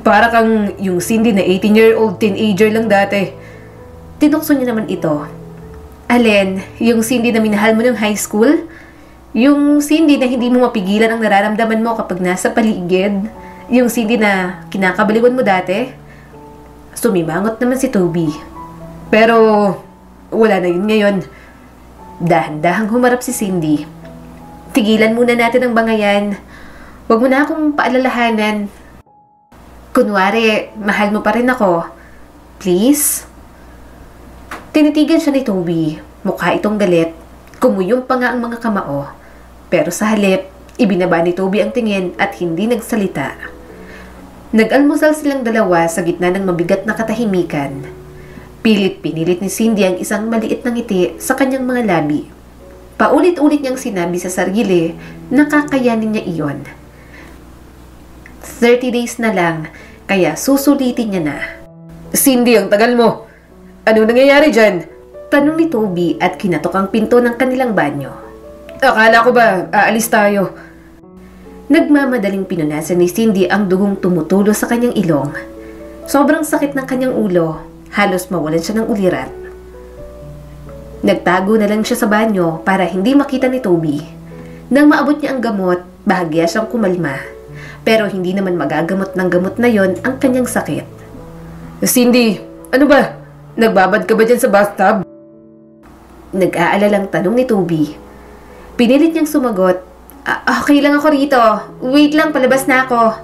Para kang yung Cindy na 18-year-old teenager lang dati. Tinukso niya naman ito. Alin, yung Cindy na minahal mo ng high school? Yung Cindy na hindi mo mapigilan ang nararamdaman mo kapag nasa paligid? Yung Cindy na kinakabaliwan mo dati? Sumimangot naman si Toby. Pero wala na yun ngayon. Dahan-dahang humarap si Cindy. Tigilan muna natin ang bangayan. Huwag mo na akong paalalahanan. Kunwari, mahal mo pa rin ako. Please? Tinitigan siya ni Toby. Mukha itong galit. Kumuyong pa nga ang mga kamao. Pero sa halip, ibinaba ni Toby ang tingin at hindi nagsalita. Nag-almusal silang dalawa sa gitna ng mabigat na katahimikan. Pilit-pinilit ni Cindy ang isang maliit na ngiti sa kanyang mga labi. Paulit-ulit niyang sinabi sa sarili na kakayanin niya iyon. 30 days na lang, kaya susulitin niya na. Cindy, ang tagal mo. Anong nangyayari dyan? Tanong ni Toby at kinatok ang pinto ng kanilang banyo. Akala ko ba aalis tayo? Nagmamadaling pinunasan ni Cindy ang dugong tumutulo sa kanyang ilong. Sobrang sakit ng kanyang ulo, halos mawalan siya ng ulirat. Nagtago na lang siya sa banyo para hindi makita ni Toby. Nang maabot niya ang gamot, bahagya siyang kumalma. Pero hindi naman magagamot ng gamot na yon ang kanyang sakit. Cindy, ano ba? Nagbabad ka ba dyan sa bathtub? Nag-aalalang tanong ni Toby. Pinilit niyang sumagot. Okay lang ako rito. Wait lang, palabas na ako.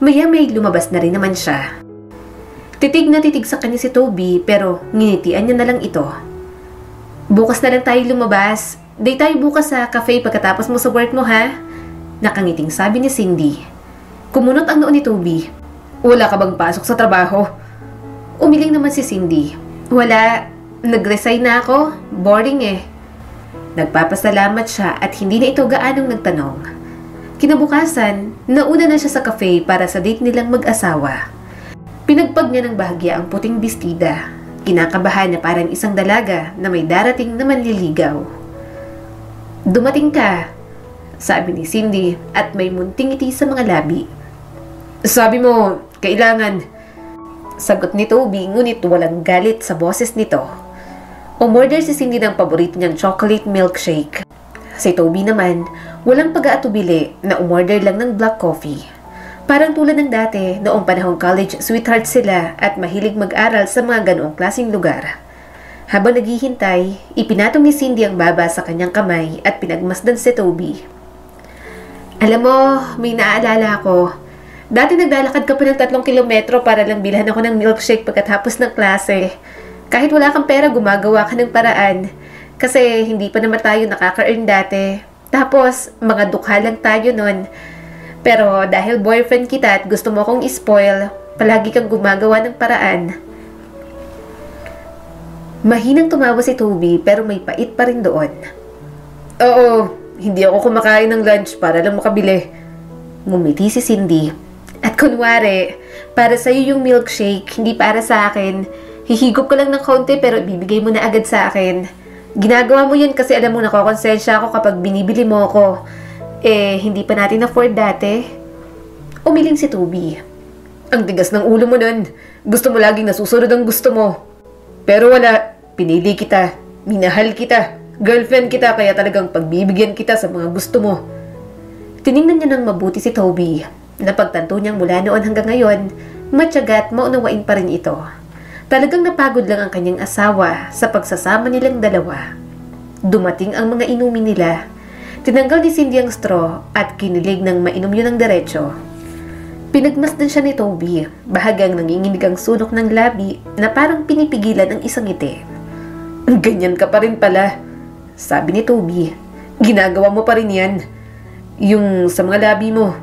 Maya-may lumabas na rin naman siya. Titig na titig sa kanya si Toby pero nginitian niya na lang ito. Bukas na lang tayo lumabas. Day tayo bukas sa cafe pagkatapos mo sa work mo, ha? Nakangiting sabi ni Cindy. Kumunot ang noo ni Toby. Wala ka bang pasok sa trabaho? Umiling naman si Cindy. Wala. Nag-resign na ako. Boring eh. Nagpapasalamat siya at hindi na ito gaanong nagtanong. Kinabukasan, nauna na siya sa cafe para sa date nilang mag-asawa. Pinagpag niya ng bahagya ang puting bestida. Kinakabahan na parang isang dalaga na may darating na manliligaw. Dumating ka, sabi ni Cindy at may munting ngiti sa mga labi. Sabi mo, kailangan. Sagot ni Toby ngunit walang galit sa boses nito. Umorder si Cindy ng paborito niyang chocolate milkshake. Si Toby naman, walang pag-aatubili na umorder lang ng black coffee. Parang tulad ng dati, noong panahong college sweetheart sila at mahilig mag-aral sa mga ganoong klaseng lugar. Habang naghihintay, ipinatong ni Cindy ang baba sa kanyang kamay at pinagmasdan si Toby. Alam mo, may naaalala ako. Dati naglalakad ka pa ng 3 kilometro para lang bilhan ako ng milkshake pagkatapos ng klase. Kahit wala kang pera, gumagawa ka ng paraan. Kasi hindi pa naman tayo nakaka-earn dati. Tapos, mga dukha lang tayo nun. Pero dahil boyfriend kita at gusto mo akong ispoil, palagi kang gumagawa ng paraan. Mahinang tumawa si Toby pero may pait pa rin doon. Oo, hindi ako kumakain ng lunch para lang makabili. Ngumiti si Cindy. At kunwari, para sa'yo yung milkshake, hindi para sa akin. Hihigop ko lang ng konti pero ibibigay mo na agad sa akin. Ginagawa mo yun kasi alam mo nakokonsensya ako kapag binibili mo ako. Hindi pa natin afford dati. Umiling si Toby. Ang tigas ng ulo mo nun. Gusto mo laging nasusunod ang gusto mo. Pero wala. Pinili kita. Minahal kita. Girlfriend kita kaya talagang pagbibigyan kita sa mga gusto mo. Tiningnan niya ng mabuti si Toby. Napagtanto niyang mula noon hanggang ngayon, matyaga at maunawain pa rin ito. Talagang napagod lang ang kanyang asawa sa pagsasama nilang dalawa. Dumating ang mga inumin nila. Tinanggal ni Cindy ang straw at kinilig ng mainom yun ng diretso. Pinagmasdan siya ni Toby, bahagang nanginginig ang sunok ng labi na parang pinipigilan ang isang ngiti. Ganyan ka pa rin pala, sabi ni Toby. Ginagawa mo pa rin yan. Yung sa mga labi mo.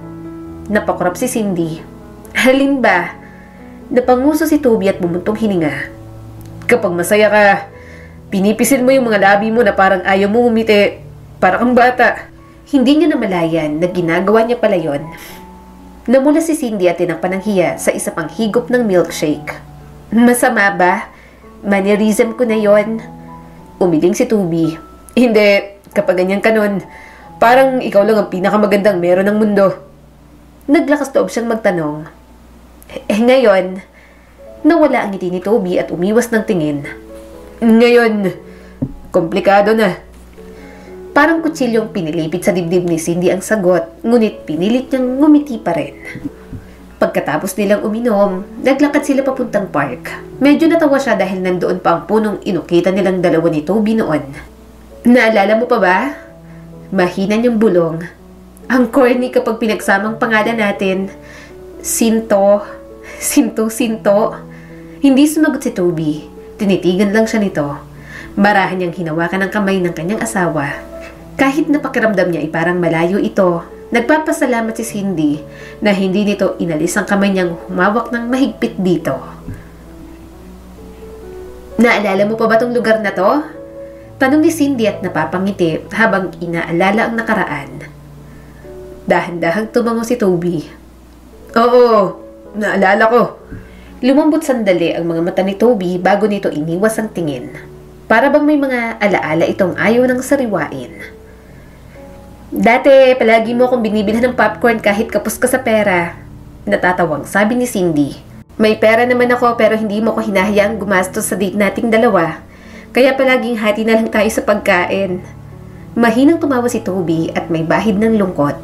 Napakurap si Cindy. Halin ba? Napanguso si Toby at bumuntong hininga. Kapag masaya ka, pinipisil mo yung mga labi mo na parang ayaw mo umiti. Para kang bata. Hindi niya namalayan na ginagawa niya pala yon. Namula si Cindy at tinakpan ng hiya sa isa pang higop ng milkshake. Masama ba? Mannerism ko na yon. Umiling si Toby. Hindi, kapag ganyan ka nun, parang ikaw lang ang pinakamagandang meron ng mundo. Naglakas loob siyang magtanong. Ngayon, nawala ang ngiti ni Toby at umiwas ng tingin. Ngayon, komplikado na. Parang kutsilyong pinilipit sa dibdib ni Cindy ang sagot, ngunit pinilit niyang ngumiti pa rin. Pagkatapos nilang uminom, naglakad sila papuntang park. Medyo natawa siya dahil nandoon pa ang punong inukita nilang dalawa ni Toby noon. Naalala mo pa ba? Mahina niyang bulong. Ang corny kapag pinagsamang pangalan natin. Sinto. Sinto. Hindi sumagot si Toby. Tinitigan lang siya nito. Marahan niyang hinawakan ang kamay ng kanyang asawa. Kahit napakiramdam niya ay parang malayo ito, nagpapasalamat si Cindy na hindi nito inalis ang kamay niyang humawak ng mahigpit dito. Naalala mo pa ba tong lugar na to? Tanong ni Cindy at napapangiti habang inaalala ang nakaraan. Dahan-dahang tumango si Toby. Oo, naalala ko. Lumambot sandali ang mga mata ni Toby bago nito iniwas ang tingin. Para bang may mga alaala itong ayaw ng sariwain. Dati, palagi mo akong binibilhan ng popcorn kahit kapos ka sa pera. Natatawang sabi ni Cindy. May pera naman ako pero hindi mo ko hinahayaang gumastos sa date nating dalawa. Kaya palaging hati na lang tayo sa pagkain. Mahinang tumawa si Toby at may bahid ng lungkot.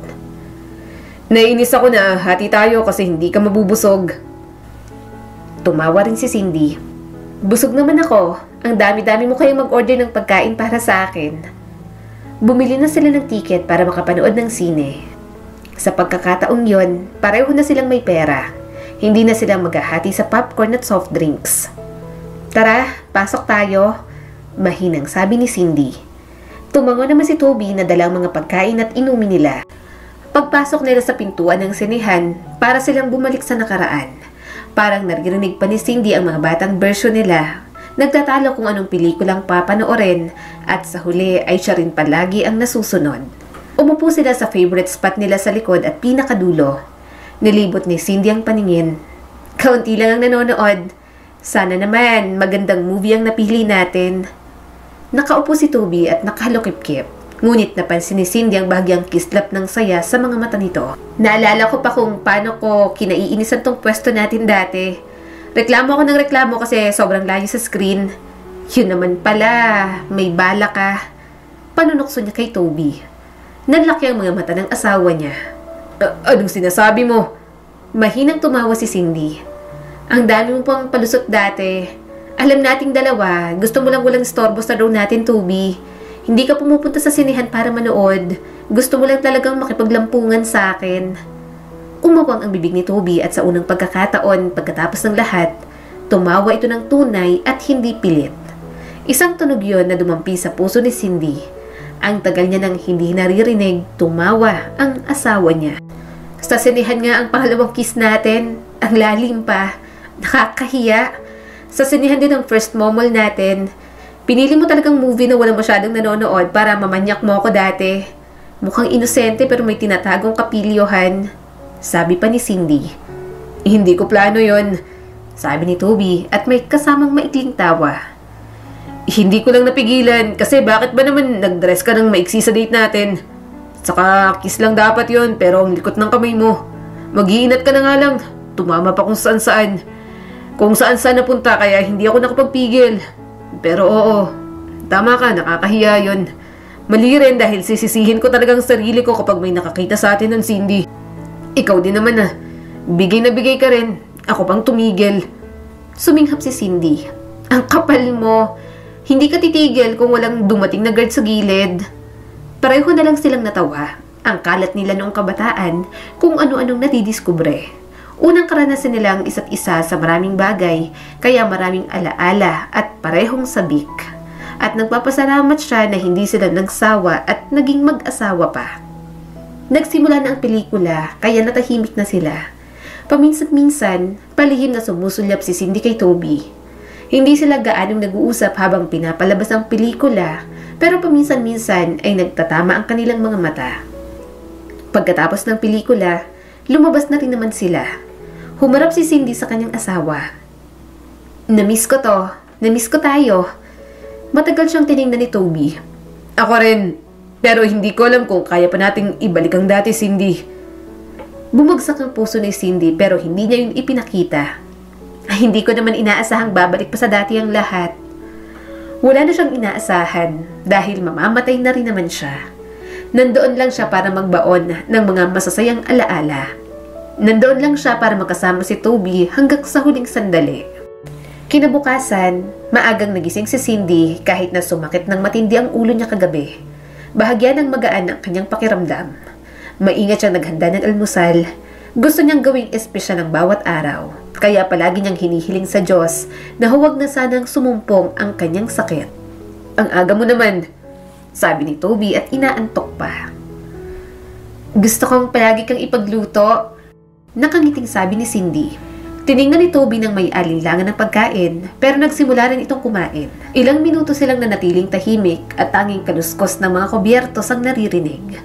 Naiinis ako na hati tayo kasi hindi ka mabubusog. Tumawa rin si Cindy. Busog naman ako. Ang dami-dami mo kayong mag-order ng pagkain para sa akin. Bumili na sila ng ticket para makapanood ng sine. Sa pagkakataong yon, pareho na silang may pera. Hindi na sila maghahati sa popcorn at soft drinks. Tara, pasok tayo. Mahinang sabi ni Cindy. Tumango naman si Toby na dalang mga pagkain at inumin nila. Pagpasok nila sa pintuan ng sinehan, para silang bumalik sa nakaraan. Parang naririnig pa ni Cindy ang mga batang version nila. Nagtatalo kung anong pelikulang papanoorin at sa huli ay siya rin palagi ang nasusunod. Umupo sila sa favorite spot nila sa likod at pinakadulo. Nilibot ni Cindy ang paningin. Kaunti lang ang nanonood. Sana naman magandang movie ang napili natin. Nakaupo si Toby at nakahalokip-kip. Ngunit napansin ni Cindy ang bahagyang kislap ng saya sa mga mata nito. Naalala ko pa kung paano ko kinaiinisan tong pwesto natin dati. Reklamo ako ng reklamo kasi sobrang layo sa screen. Yun naman pala, may bala ka. Panunokso niya kay Toby. Nanlaki ang mga mata ng asawa niya. Anong sinasabi mo? Mahinang tumawa si Cindy. Ang dami mo pang palusot dati. Alam nating dalawa, gusto mo lang walang istorbo sa row natin, Toby. Hindi ka pumupunta sa sinehan para manood. Gusto mo lang talagang makipaglampungan sa akin. Umawang ang bibig ni Toby at sa unang pagkakataon, pagkatapos ng lahat, tumawa ito ng tunay at hindi pilit. Isang tunog yon na dumampi sa puso ni Cindy. Ang tagal niya nang hindi naririnig, tumawa ang asawa niya. Sa sinehan nga ang pangalawang kiss natin. Ang lalim pa. Nakakahiya. Sa sinehan din ang first momol natin. Pinili mo talagang movie na walang masyadong nanonood para mamanyak mo ako dati. Mukhang inosente pero may tinatagong kapilyohan. Sabi pa ni Cindy. Hindi ko plano yon, sabi ni Toby at may kasamang maikling tawa. Hindi ko lang napigilan kasi bakit ba naman nag-dress ka ng maiksi sa date natin? Saka kiss lang dapat yon pero ang likot ng kamay mo. Mag-iingat ka na nga lang. Tumama pa kung saan saan. Kung saan saan napunta kaya hindi ako nakapagpigil. Pero oo, tama ka, nakakahiya yun. Mali rin dahil sisisihin ko talagang sarili ko kapag may nakakita sa atin ng Cindy. Ikaw din naman bigay na bigay ka rin. Ako pang tumigil. Suminghap si Cindy. Ang kapal mo. Hindi ka titigil kung walang dumating na guard sa gilid. Pareho na lang silang natawa. Ang kalat nila noong kabataan kung ano-anong natidiskubre. Unang karanasan nila ang isa't isa sa maraming bagay, kaya maraming alaala at parehong sabik. At nagpapasalamat siya na hindi sila nagsawa at naging mag-asawa pa. Nagsimula na ang pelikula, kaya natahimik na sila. Paminsan-minsan, palihim na sumusulyap si Cindy kay Toby. Hindi sila gaanong nag-uusap habang pinapalabas ang pelikula, pero paminsan-minsan ay nagtatama ang kanilang mga mata. Pagkatapos ng pelikula, lumabas na rin naman sila. Humarap si Cindy sa kanyang asawa. Namiss ko to. Namiss ko tayo. Matagal siyang tiningnan ni Toby. Ako rin. Pero hindi ko alam kung kaya pa nating ibalik ang dati, Cindy. Bumagsak ang puso ni Cindy pero hindi niya yun ipinakita. Ay, hindi ko naman inaasahang babalik pa sa dati ang lahat. Wala na siyang inaasahan dahil mamamatay na rin naman siya. Nandoon lang siya para magbaon ng mga masasayang alaala. Nandoon lang siya para makasama si Toby hanggang sa huling sandali. Kinabukasan, maagang nagising si Cindy kahit na sumakit ng matindi ang ulo niya kagabi. Bahagya ng magaan ang kanyang pakiramdam. Maingat siyang naghanda ng almusal. Gusto niyang gawing espesyal ang bawat araw. Kaya palagi niyang hinihiling sa Diyos na huwag na sanang sumumpong ang kanyang sakit. Ang aga mo naman, sabi ni Toby at inaantok pa. Gusto kong palagi kang ipagluto. Nakangiting sabi ni Cindy. Tiningnan ni Toby ng may alinlangan ng pagkain, pero nagsimula rin itong kumain. Ilang minuto silang nanatiling tahimik at tanging kaluskos ng mga kubyertos ang naririnig.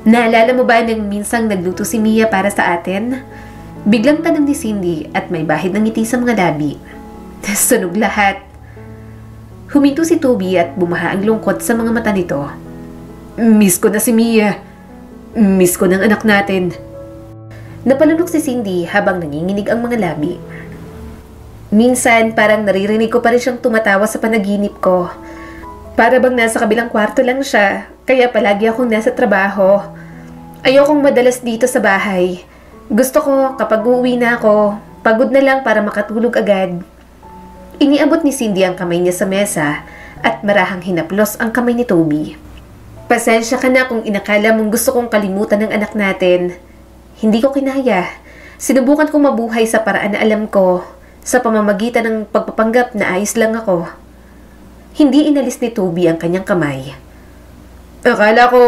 Naalala mo ba nang minsang nagluto si Mia para sa atin? Biglang tanong ni Cindy at may bahid ng ngiti sa mga labi. Sunog lahat. Huminto si Toby at bumaha ang lungkot sa mga mata nito. Miss ko na si Mia. Miss ko ng anak natin. Napalunok si Cindy habang nanginginig ang mga labi. Minsan parang naririnig ko pa rin siyang tumatawa sa panaginip ko. Para bang nasa kabilang kwarto lang siya, kaya palagi akong nasa trabaho. Ayokong madalas dito sa bahay. Gusto ko kapag uuwi na ako, pagod na lang para makatulog agad. Iniabot ni Cindy ang kamay niya sa mesa at marahang hinaplos ang kamay ni Toby. Pasensya ka na kung inakala mong gusto kong kalimutan ng anak natin. Hindi ko kinaya. Sinubukan kong mabuhay sa paraan na alam ko, sa pamamagitan ng pagpapanggap na ayos lang ako. Hindi inalis ni Toby ang kanyang kamay. Akala ko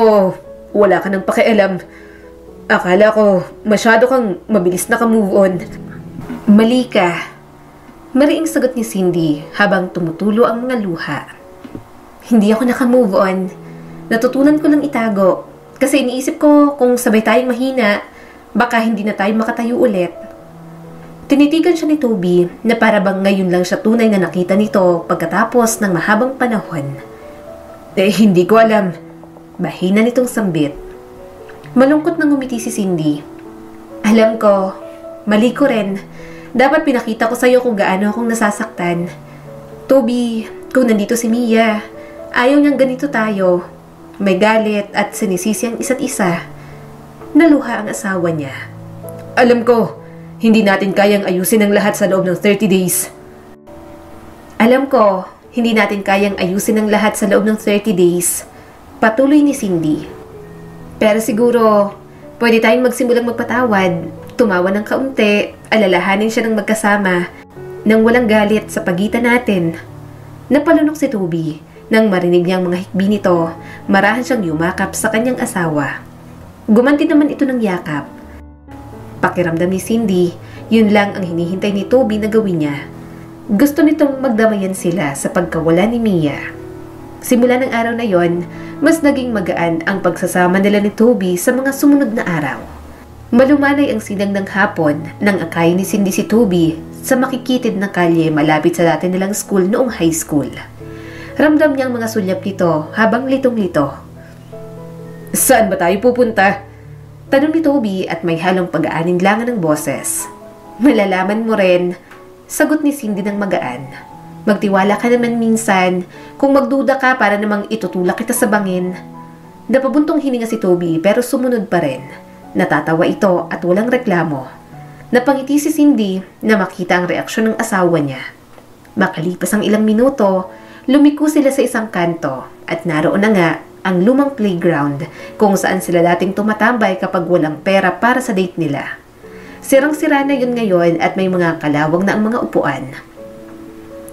wala ka nang pakialam. Akala ko masyado kang mabilis na ka-move on. Mali ka. Mariing sagot ni Cindy habang tumutulo ang mga luha. Hindi ako naka-move on. Natutunan ko lang itago. Kasi iniisip ko kung sabay tayong mahina, baka hindi na tayo makatayo ulit. Tinitigan siya ni Toby na para bang ngayon lang siya tunay na nakita nito pagkatapos ng mahabang panahon. Hindi ko alam. Bahina nitong sambit. Malungkot nang ngumiti si Cindy. Alam ko, mali ko rin. Dapat pinakita ko sa'yo kung gaano akong nasasaktan. Toby, kung nandito si Mia, ayaw niyang ganito tayo. May galit at sinisisi ang isa't isa. Naluha ang asawa niya. Alam ko, hindi natin kayang ayusin ang lahat sa loob ng 30 days. Alam ko, hindi natin kayang ayusin ang lahat sa loob ng 30 days. Patuloy ni Cindy. Pero siguro, pwede tayong magsimulang magpatawad. Tumawa ng kaunti, alalahanin siya ng magkasama, nang walang galit sa pagitan natin. Napalunok si Toby. Nang marinig niya ang mga hikbi nito, marahan siyang yumakap sa kanyang asawa. Gumanti naman ito ng yakap. Pakiramdam ni Cindy, yun lang ang hinihintay ni Toby na gawin niya. Gusto nitong magdamayan sila sa pagkawala ni Mia. Simula ng araw na yon, mas naging magaan ang pagsasama nila ni Toby sa mga sumunod na araw. Malumanay ang sinang ng hapon nang akayin ni Cindy si Toby sa makikitid na kalye malapit sa dati nilang school noong high school. Ramdam niyang mga sulyap nito habang litong-lito. Saan ba tayo pupunta? Tanong ni Toby at may halong pag-aaninlangan ng boses. Malalaman mo rin, sagot ni Cindy ng magaan. Magtiwala ka naman minsan, kung magduda ka para namang itutulak kita sa bangin. Napabuntong hininga si Toby pero sumunod pa rin. Natatawa ito at walang reklamo. Napangiti si Cindy na makita ang reaksyon ng asawa niya. Makalipas ang ilang minuto, lumiko sila sa isang kanto at naroon na nga ang lumang playground kung saan sila dating tumatambay kapag walang pera para sa date nila. Sirang-sira na yun ngayon at may mga kalawang na ang mga upuan.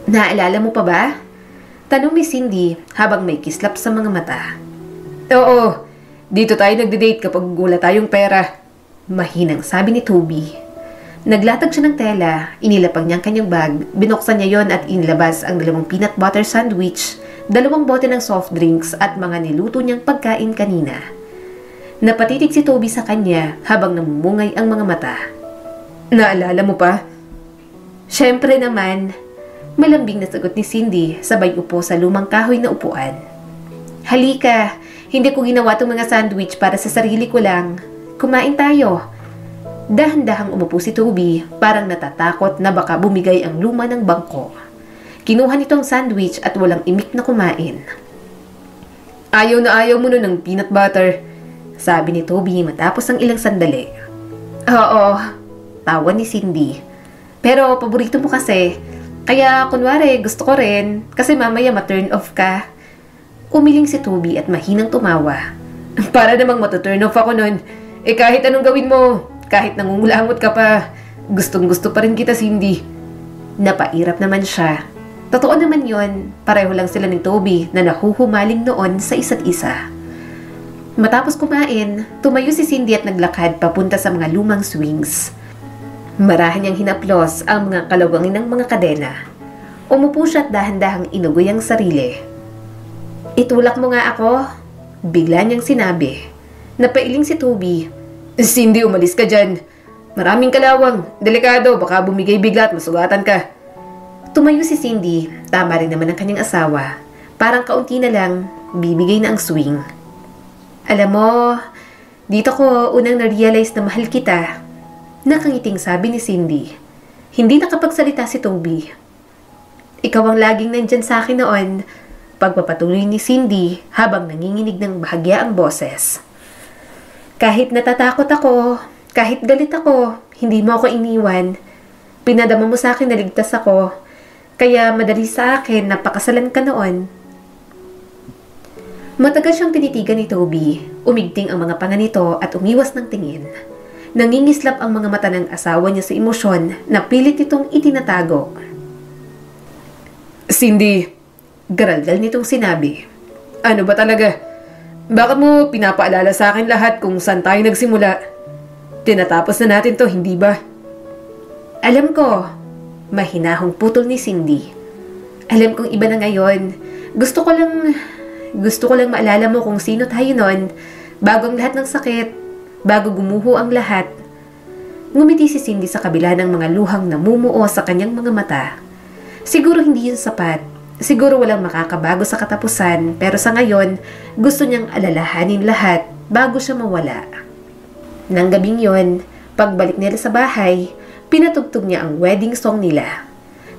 Naalala mo pa ba? Tanong ni Cindy habang may kislap sa mga mata. Oo, dito tayo nagde-date kapag wala tayong pera. Mahinang sabi ni Toby. Naglatag siya ng tela, inilapag niya ang kanyang bag, binuksan niya yon at inilabas ang 2 peanut butter sandwich, 2 bote ng soft drinks at mga niluto niyang pagkain kanina. Napatitig si Toby sa kanya habang namumungay ang mga mata. Naalala mo pa? Siyempre naman. Malambing na sagot ni Cindy sabay upo sa lumang kahoy na upuan. Halika, hindi ko ginawa itong mga sandwich para sa sarili ko lang. Kumain tayo. Dahan-dahang umupo si Toby, parang natatakot na baka bumigay ang luma ng bangko. Kinuha nito ang sandwich at walang imik na kumain. Ayaw na ayaw mo nun ng peanut butter, sabi ni Toby matapos ang ilang sandali. Oo, tawa ni Cindy. Pero paborito mo kasi, kaya kunwari gusto ko rin kasi mamaya ma-turn off ka. Umiling si Toby at mahinang tumawa. Para namang matuturn off ako nun. Kahit anong gawin mo, kahit nangungulangot ka pa, gustong-gusto pa rin kita, Cindy. Napairap naman siya. Totoo naman yon, pareho lang sila ni Toby na nahuhumaling noon sa isa't isa. Matapos kumain, tumayo si Cindy at naglakad papunta sa mga lumang swings. Marahan niyang hinaplos ang mga kalawangin ng mga kadena. Umupo siya at dahan-dahang inugoy ang sarili. Itulak mo nga ako, bigla niyang sinabi. Napailing si Toby. Cindy, umalis ka dyan. Maraming kalawang, delikado, baka bumigay bigla at masugatan ka. Tumayo si Cindy, tama rin naman ang kanyang asawa. Parang kaunti na lang, bibigay na ang swing. Alam mo, dito ko unang na-realize na mahal kita. Nakangiting sabi ni Cindy. Hindi nakapagsalita si Toby. Ikaw ang laging nandyan sa akin noon, pagpapatuloy ni Cindy habang nanginginig ng bahagya ang boses. Kahit natatakot ako, kahit galit ako, hindi mo ako iniwan. Pinadama mo sa akin na ligtas ako, kaya madali sa akin na pakasalan ka noon. Matagal siyang tinitigan ni Toby, umigting ang mga panga nito at umiwas ng tingin. Nangingislap ang mga mata ng asawa niya sa emosyon na pilit itong itinatago. Cindy, garaldal nitong sinabi. Ano ba talaga? Bakit mo pinapaalala sa akin lahat kung saan tayo nagsimula? Tinatapos na natin to, hindi ba? Alam ko, mahinahong putol ni Cindy. Alam kong iba na ngayon. Gusto ko lang maalala mo kung sino tayo nun, bago ang lahat ng sakit, bago gumuho ang lahat. Ngumiti si Cindy sa kabila ng mga luhang namumuo sa kanyang mga mata. Siguro hindi yun sapat. Siguro walang makakabago sa katapusan, pero sa ngayon, gusto niyang alalahanin lahat bago siya mawala. Nang gabing yon, pagbalik nila sa bahay, pinatugtog niya ang wedding song nila.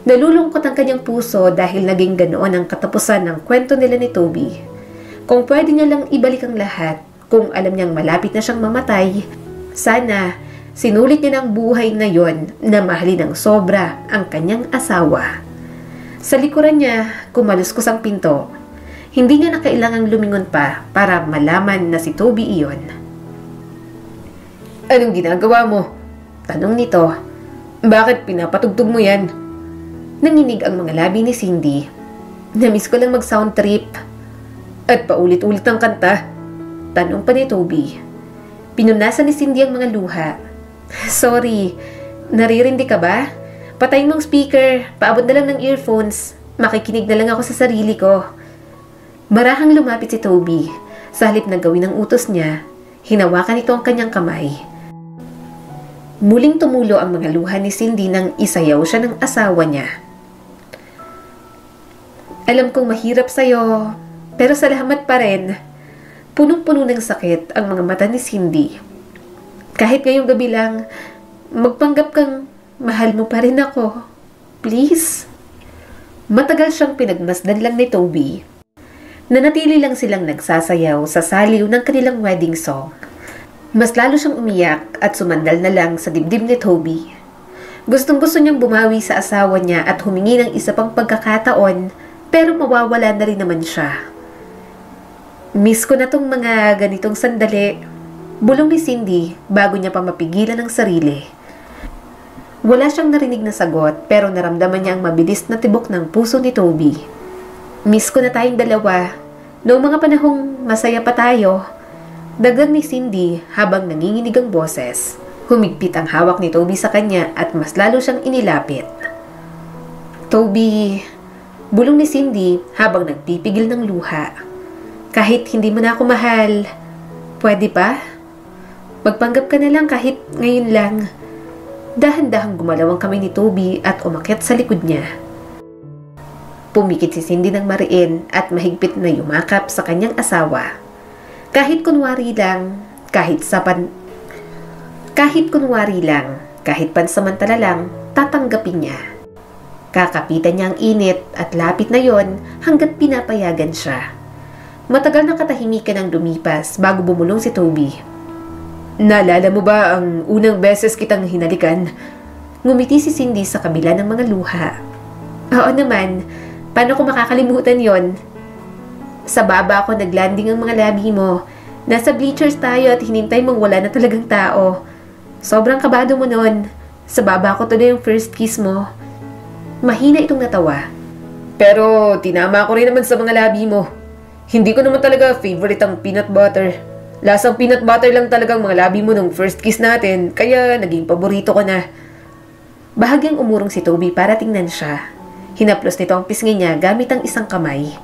Nalulungkot ang kanyang puso dahil naging ganoon ang katapusan ng kwento nila ni Toby. Kung pwede niya lang ibalik ang lahat, kung alam niyang malapit na siyang mamatay, sana sinulit niya ng buhay na yon na mahalin ng sobra ang kanyang asawa. Sa likuran niya, kumaluskos ang pinto. Hindi niya na kailangang lumingon pa para malaman na si Toby iyon. Anong ginagawa mo? Tanong nito. Bakit pinapatugtog mo yan? Nanginig ang mga labi ni Cindy. Namiss ko lang mag-sound trip. At paulit-ulit ang kanta? Tanong pa ni Toby. Pinunasan ni Cindy ang mga luha. Sorry, naririndi ka ba? Patayin mong speaker, paabot na lang ng earphones. Makikinig na lang ako sa sarili ko. Marahang lumapit si Toby. Sa halip na gawin ang utos niya, hinawakan ito ang kanyang kamay. Muling tumulo ang mga luha ni Cindy nang isayaw siya ng asawa niya. Alam kong mahirap sa'yo, pero salamat pa rin. Punong-puno ng sakit ang mga mata ni Cindy. Kahit ngayong gabi lang, magpanggap kang mahal mo pa rin ako. Please? Matagal siyang pinagmasdan lang ni Toby. Nanatili lang silang nagsasayaw sa saliw ng kanilang wedding song. Mas lalo siyang umiyak at sumandal na lang sa dibdib ni Toby. Gustong-gusto niyang bumawi sa asawa niya at humingi ng isa pang pagkakataon, pero mawawala na rin naman siya. Miss ko na tong mga ganitong sandali. Bulong ni Cindy bago niya pa mapigilan ang sarili. Wala siyang narinig na sagot pero naramdaman niya ang mabilis na tibok ng puso ni Toby. Miss ko na tayong dalawa. Noong mga panahong masaya pa tayo. Dagdag ni Cindy habang nanginginig ang boses. Humigpit ang hawak ni Toby sa kanya at mas lalo siyang inilapit. Toby, bulong ni Cindy habang nagpipigil ng luha. Kahit hindi mo na ako mahal, pwede ba? Magpanggap ka na lang kahit ngayon lang. Dahan-dahang gumalaw ang kamay ni Toby at umakyat sa likod niya. Pumikit si Cindy ng mariin at mahigpit na yumakap sa kanyang asawa. Kahit kunwari lang, kahit pansamantala lang, tatanggapin niya. Kakapitan niya ang init at lapit na yon hanggat pinapayagan siya. Matagal na katahimikan ang lumipas bago bumulong si Toby. Naalala mo ba ang unang beses kitang hinalikan? Ngumiti si Cindy sa kabila ng mga luha. Oo naman, paano ko makakalimutan yon? Sa baba ako naglanding ang mga labi mo. Nasa bleachers tayo at hinintay mong wala na talagang tao. Sobrang kabado mo nun. Sa baba ko tuloy yung first kiss mo. Mahina itong natawa. Pero tinama ko rin naman sa mga labi mo. Hindi ko naman talaga favorite ang peanut butter. Lasang peanut butter lang talagang mga labi mo nung first kiss natin, kaya naging paborito ko na. Bahagyang umurong si Toby para tingnan siya. Hinaplos nito ang pisngi niya gamit ang isang kamay.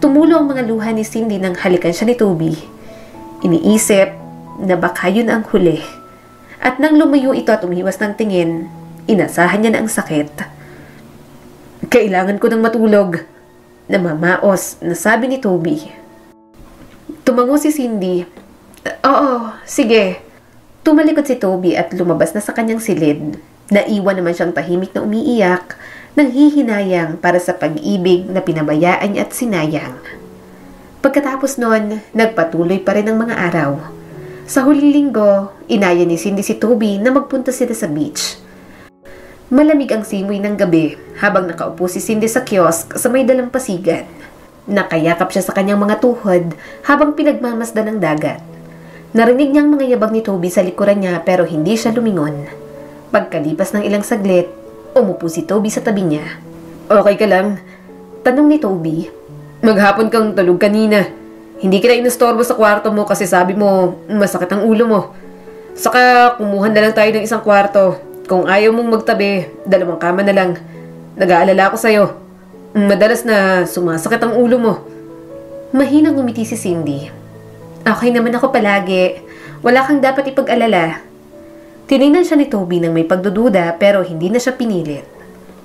Tumulo ang mga luha ni Cindy nang halikan siya ni Toby. Iniisip na baka yun ang huli. At nang lumayo ito at umiwas ng tingin, inasahan niya na ang sakit. Kailangan ko ng matulog. Namamaos na sabi ni Toby. Tumango si Cindy. Oo, sige. Tumalikod si Toby at lumabas na sa kanyang silid. Naiwan naman siyang tahimik na umiiyak, nanghihinayang para sa pag-ibig na pinabayaan niya at sinayang. Pagkatapos nun, nagpatuloy pa rin ang mga araw. Sa huling linggo, inaya ni Cindy si Toby na magpunta sila sa beach. Malamig ang simoy ng gabi habang nakaupo si Cindy sa kiosk sa may dalampasigan. Nakayakap siya sa kanyang mga tuhod habang pinagmamasdan ng dagat. Narinig niyang mga yabag ni Toby sa likuran niya pero hindi siya lumingon. Pagkalipas ng ilang saglit, umupo si Toby sa tabi niya. Okay ka lang? Tanong ni Toby. Maghapon kang tulog kanina. Hindi kita inustorbo sa kwarto mo kasi sabi mo masakit ang ulo mo. Saka kumuha na lang tayo ng isang kwarto. Kung ayaw mong magtabi, 2 kama na lang. Nag-aalala ako sa'yo. Madalas na sumasakit ang ulo mo. Mahinang ngumiti si Cindy. Okay naman ako palagi. Wala kang dapat ipag-alala. Tinignan siya ni Toby ng may pagdududa pero hindi na siya pinilit.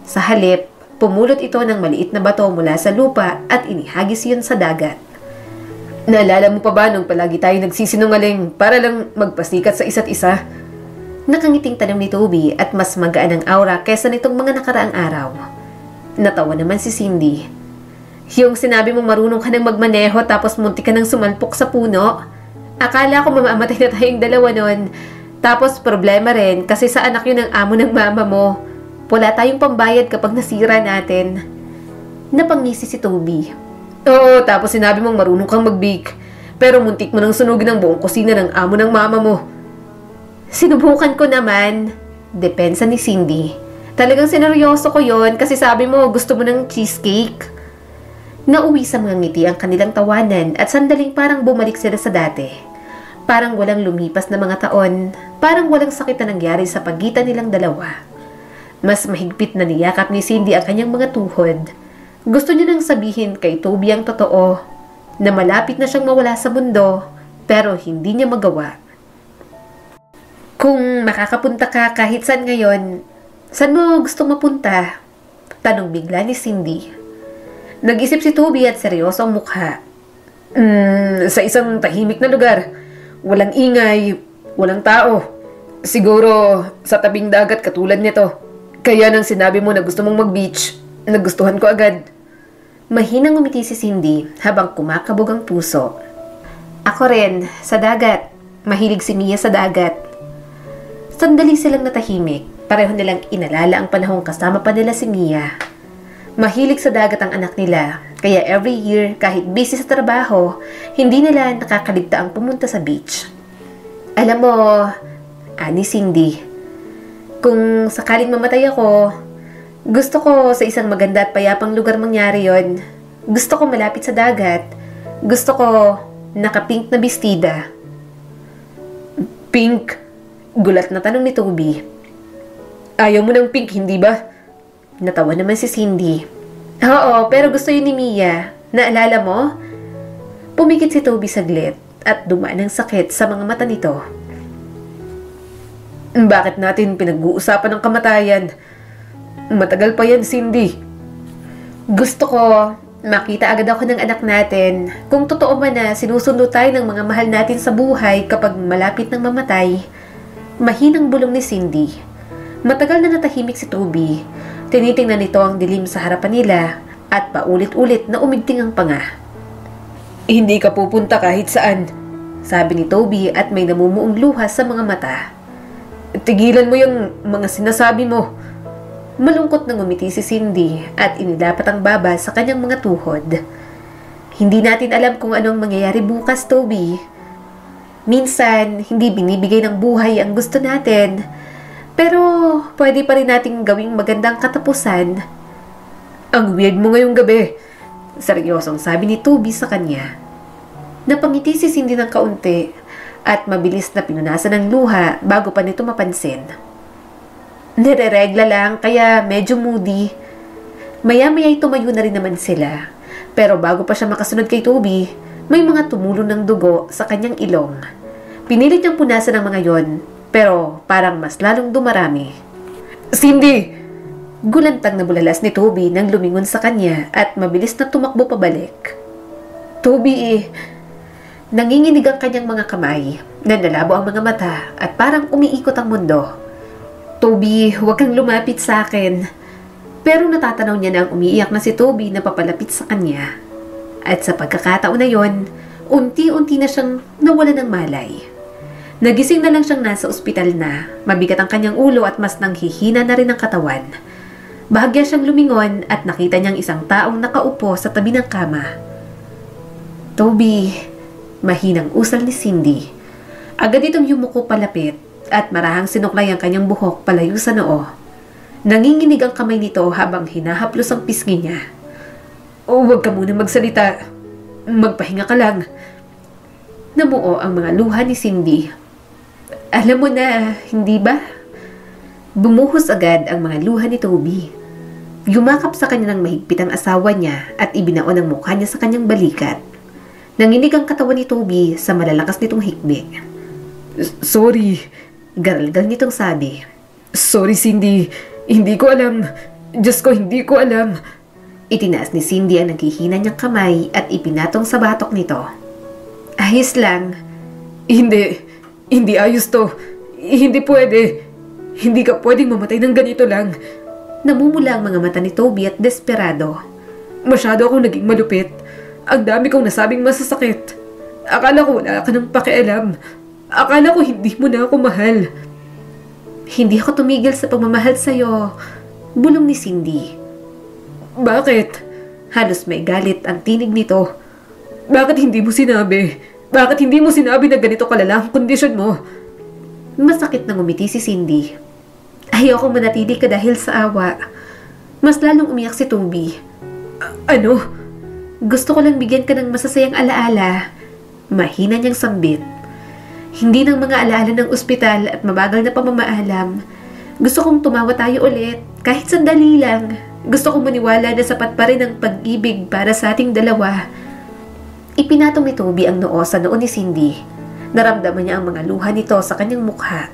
Sa halip, pumulot ito ng maliit na bato mula sa lupa at inihagis yun sa dagat. Naalala mo pa ba nung palagi tayo nagsisinungaling para lang magpasikat sa isa't isa? Nakangiting tanong ni Toby at mas magaan ang aura kesa nitong mga nakaraang araw. Natawa naman si Cindy. Yung sinabi mong marunong ka nang magmaneho tapos munti ka nang sumalpok sa puno? Akala ko mamamatay na tayong dalawa nun. Tapos problema rin kasi sa anak yun ang amo ng mama mo. Wala tayong pambayad kapag nasira natin. Napangisi si Toby. Oo, tapos sinabi mong marunong kang mag-bake. Pero muntik mo nang sunugin ang buong kusina ng amo ng mama mo. Sinubukan ko naman. Depensa ni Cindy. Talagang sineryoso ko yon kasi sabi mo gusto mo ng cheesecake. Nauwi sa mga ngiti ang kanilang tawanan at sandaling parang bumalik sila sa dati. Parang walang lumipas na mga taon. Parang walang sakit na nangyari sa pagitan nilang dalawa. Mas mahigpit na niyakap ni Cindy ang kanyang mga tuhod. Gusto niya nang sabihin kay Toby ang totoo, na malapit na siyang mawala sa mundo, pero hindi niya magawa. Kung makakapunta ka kahit saan ngayon, saan mo gusto mapunta? Tanong bigla ni Cindy. Nag-isip si Toby at seryoso ang mukha. Sa isang tahimik na lugar. Walang ingay, walang tao. Siguro sa tabing dagat katulad nito. Kaya nang sinabi mo na gusto mong mag-beach, nagustuhan ko agad. Mahinang ngumiti si Cindy habang kumakabog ang puso. Ako rin, sa dagat. Mahilig si Mia sa dagat. Sandali silang natahimik. Pareho nilang inalala ang panahong kasama pa nila si Mia. Mahilig sa dagat ang anak nila. Kaya every year, kahit busy sa trabaho, hindi nila nakakaligta ang pumunta sa beach. Alam mo, ani Cindy, kung sakaling mamatay ako, gusto ko sa isang maganda at payapang lugar mangyari yon. Gusto ko malapit sa dagat. Gusto ko naka-pink na bestida. Pink? Gulat na tanong ni Toby. Ayaw mo ng pink, hindi ba? Natawa naman si Cindy. Oo, pero gusto yun ni Mia. Naalala mo? Pumikit si Toby saglit at dumaan ang sakit sa mga mata nito. Bakit natin pinag-uusapan ng kamatayan? Matagal pa yan, Cindy. Gusto ko makita agad ako ng anak natin. Kung totoo man na sinusundo tayo ng mga mahal natin sa buhay kapag malapit ng mamatay. Mahinang bulong ni Cindy. Matagal na natahimik si Toby. Tinitingnan nito ang dilim sa harapan nila at paulit-ulit na umigting ang panga. Hindi ka pupunta kahit saan, sabi ni Toby at may namumuong luha sa mga mata. Tigilan mo yung mga sinasabi mo. Malungkot na ngumiti si Cindy at inilapat ang baba sa kanyang mga tuhod. Hindi natin alam kung anong mangyayari bukas, Toby. Minsan, hindi binibigay ng buhay ang gusto natin. Pero, pwede pa rin nating gawing magandang katapusan. Ang weird mo ngayong gabi, seryosong sabi ni Toby sa kanya. Napangiti si Cindy ng kaunti at mabilis na pinunasan ng luha bago pa nito mapansin. Nire-regla lang kaya medyo moody. Maya-maya'y tumayo na rin naman sila. Pero bago pa siya makasunod kay Toby, may mga tumulong ng dugo sa kanyang ilong. Pinilit niyang punasan ang mga yon, pero parang mas lalong dumarami. Cindy! Gulantang na bulalas ni Toby nang lumingon sa kanya at mabilis na tumakbo pabalik. Toby, nanginginig ang kanyang mga kamay, nanlalabo ang mga mata at parang umiikot ang mundo. Toby, huwag kang lumapit sa akin. Pero natatanaw niya na ang umiiyak na si Toby na papalapit sa kanya. At sa pagkakataon na yon, unti-unti na siyang nawala ng malay. Nagising na lang siyang nasa ospital na, mabigat ang kanyang ulo at mas nanghihina na rin ang katawan. Bahagya siyang lumingon at nakita niyang isang taong nakaupo sa tabi ng kama. Toby, mahinang usal ni Cindy. Agad itong yumuko palapit at marahang sinuklay ang kanyang buhok palayo sa noo. Nanginginig ang kamay nito habang hinahaplos ang pisngi niya. Oh, huwag ka muna magsalita. magpahinga ka lang. Namuo ang mga luha ni Cindy. Alam mo na, hindi ba? Bumuhos agad ang mga luha ni Toby. Yumakap sa kanya ng mahigpit ang asawa niya at ibinaon ang mukha niya sa kanyang balikat. Nanginig ang katawan ni Toby sa malalakas nitong hikbi. Sorry. Garalgal nitong sabi. Sorry, Cindy. Hindi ko alam. Diyos ko, hindi ko alam. Itinaas ni Cindy ang naghihina niyang kamay at ipinatong sa batok nito. Ayos lang. Hindi ayos to. Hindi pwede. Hindi ka pwedeng mamatay ng ganito lang. Namumula ang mga mata ni Toby at desperado. Masyado akong naging malupit. Ang dami kong nasabing masasakit. Akala ko wala ka ng pakialam. Akala ko hindi mo na ako mahal. Hindi ako tumigil sa pagmamahal sa'yo. Bulong ni Cindy. Bakit? Halos may galit ang tinig nito. Bakit hindi mo sinabi? Bakit hindi mo sinabi na ganito kalala ang kondisyon mo? Masakit nang umiti si Cindy. Ayoko manatili ka dahil sa awa. Mas lalong umiyak si Toby. Ano? Gusto ko lang bigyan ka ng masasayang alaala. Mahina niyang sambit. Hindi ng mga alaala ng ospital at mabagal na pamamaalam. Gusto kong tumawa tayo ulit, kahit sandali lang. Gusto kong maniwala na sapat pa rin ang pag-ibig para sa ating dalawa. Ipinatong ni Toby ang noo sa noo ni Cindy. Naramdaman niya ang mga luha nito sa kanyang mukha.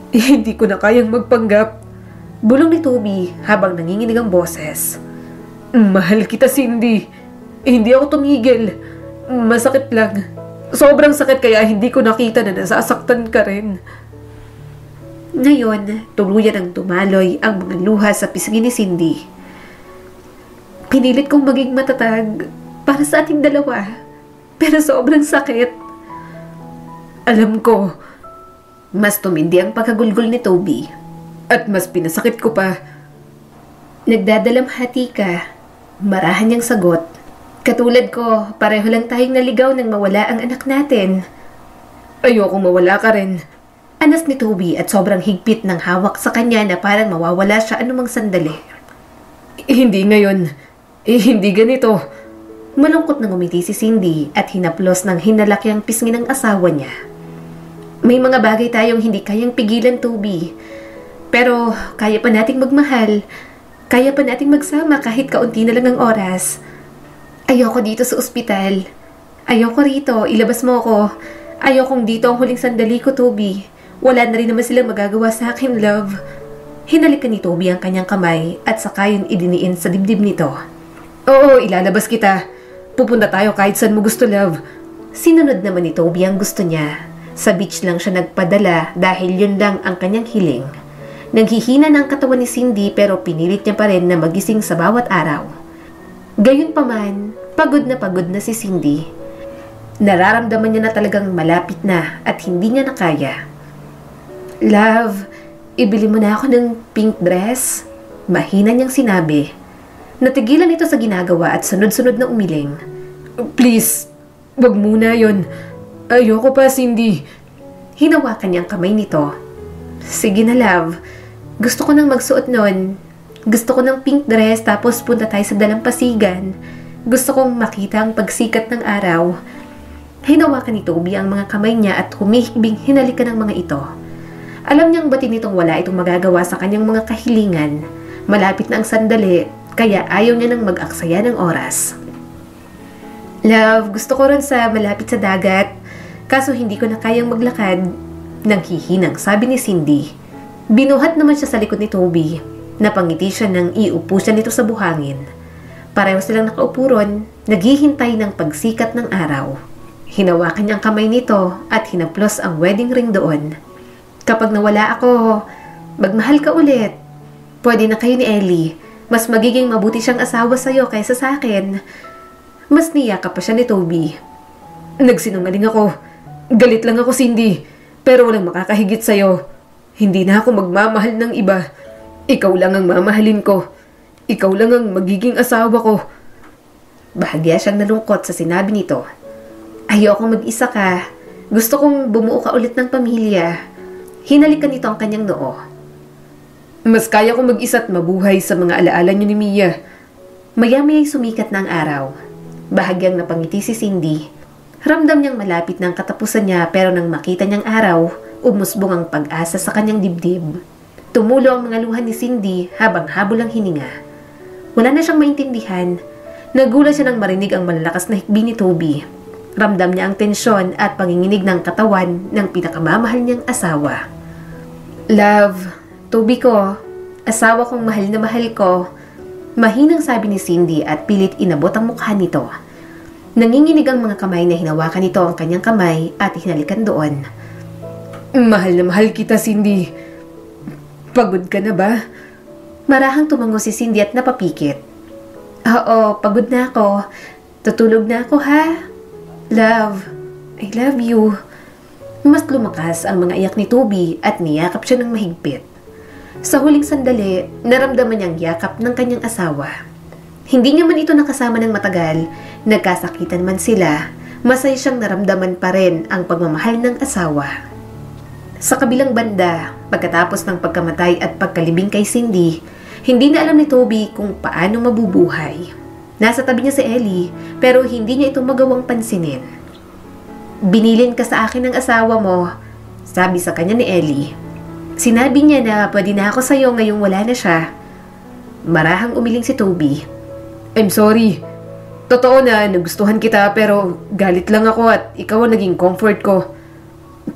Hindi ko na kayang magpanggap. Bulong ni Toby habang nanginginig ang boses. Mahal kita, Cindy. Hindi ako tumigil. Masakit lang. Sobrang sakit kaya hindi ko nakita na nasasaktan ka rin. Ngayon, tuluyan ang tumaloy ang mga luha sa pisngi ni Cindy. Pinilit kong maging matatag para sa ating dalawa. Pero sobrang sakit. Alam ko. Mas tumindi ang pagkagulgol ni Toby. At mas pinasakit ko pa. Nagdadalamhati ka. Marahan niyang sagot. Katulad ko, pareho lang tayong naligaw nang mawala ang anak natin. Ayoko mawala ka rin. Anas ni Toby at sobrang higpit ng hawak sa kanya na parang mawawala siya anumang sandali. Hindi ngayon. Hindi ganito. Malungkot nang umiti si Cindy at hinaplos ng hinalakyang pisngi ng asawa niya. May mga bagay tayong hindi kayang pigilan, Toby. Pero kaya pa nating magmahal. Kaya pa nating magsama kahit kaunti na lang ang oras. Ayoko dito sa ospital. Ayoko rito, ilabas mo ako. Ayokong dito ang huling sandali ko, Toby. Wala na rin naman silang magagawa sa akin, love. Hinalikan ni Toby ang kanyang kamay at saka yun idiniin sa dibdib nito. Oo, ilalabas kita. Pupunta tayo kahit saan mo gusto, love. Sinunod naman ni Toby ang gusto niya. Sa beach lang siya nagpadala dahil yun lang ang kanyang hiling. Naghihina ng katawan ni Cindy pero pinilit niya pa rin na magising sa bawat araw. Gayunpaman, pagod na si Cindy. Nararamdaman niya na talagang malapit na at hindi niya na kaya. Love, ibili mo na ako ng pink dress? Mahina niyang sinabi. Natigilan ito sa ginagawa at sunod-sunod na umiling. Please, wag muna yon. Ayoko pa, Cindy. Hinawakan niya ang kamay nito. Sige na, love. Gusto ko nang magsuot nun. Gusto ko ng pink dress tapos punta tayo sa dalampasigan. Gusto kong makita ang pagsikat ng araw. Hinawakan ni Toby ang mga kamay niya at humihikbing hinalikan ang mga ito. Alam niyang batin nitong wala itong magagawa sa kanyang mga kahilingan. Malapit na ang sandali, kaya ayaw niya nang mag-aksaya ng oras. Love, gusto ko rin sa malapit sa dagat. Kaso hindi ko na kayang maglakad. Nang hihinang sabi ni Cindy. Binuhat naman siya sa likod ni Toby. Napangiti siya nang iupo siya nito sa buhangin. Pareho silang nakaupo ron, naghihintay ng pagsikat ng araw. Hinawakan niya ang kamay nito at hinaplos ang wedding ring doon. Kapag nawala ako, magmahal ka ulit. Pwede na kayo ni Ellie. Mas magiging mabuti siyang asawa sa'yo kaysa sa akin. Mas niyakap pa siya ni Toby. Nagsinungaling ako. Galit lang ako, Cindy. Pero walang makakahigit sa'yo. Hindi na ako magmamahal ng iba. Ikaw lang ang mamahalin ko. Ikaw lang ang magiging asawa ko. Bahagya siyang nalungkot sa sinabi nito. Ayokong mag-isa ka. Gusto kong bumuo ka ulit ng pamilya. Hinalikan nito ang kanyang noo. Mas kaya kong mag-isa at mabuhay sa mga alaala niyo ni Mia. Maya-maya'y sumikat na ang araw. Bahagyang napangiti si Cindy. Ramdam niyang malapit ng katapusan niya pero nang makita niyang araw, umusbong ang pag-asa sa kanyang dibdib. Tumulo ang mga luha ni Cindy habang habol ang hininga. Wala na siyang maintindihan. Nagulat siya nang marinig ang malalakas na hikbi ni Toby. Ramdam niya ang tensyon at panginginig ng katawan ng pinakamamahal niyang asawa. Love, Toby ko, asawa kong mahal na mahal ko. Mahinang sabi ni Cindy at pilit inabot ang mukha nito. Nanginginig ang mga kamay na hinawakan nito ang kanyang kamay at hinalikan doon. Mahal na mahal kita, Cindy. Pagod ka na ba? Marahang tumango si Cindy at napapikit. Oo, pagod na ako. Tutulog na ako ha. Love, I love you. Mas lumakas ang mga iyak ni Toby at niyakap siya ng mahigpit. Sa huling sandali, naramdaman niyang yakap ng kanyang asawa. Hindi niya man ito nakasama ng matagal, nagkasakitan man sila, masaya siyang naramdaman pa rin ang pagmamahal ng asawa. Sa kabilang banda, pagkatapos ng pagkamatay at pagkalibing kay Cindy, hindi na alam ni Toby kung paano mabubuhay. Nasa tabi niya si Ellie, pero hindi niya ito magawang pansinin. Binilin ka sa akin ng asawa mo, sabi sa kanya ni Ellie. Sinabi niya na pwede na ako sa'yo ngayong wala na siya. Marahang umiling si Toby. I'm sorry. Totoo na nagustuhan kita pero galit lang ako at ikaw ang naging comfort ko.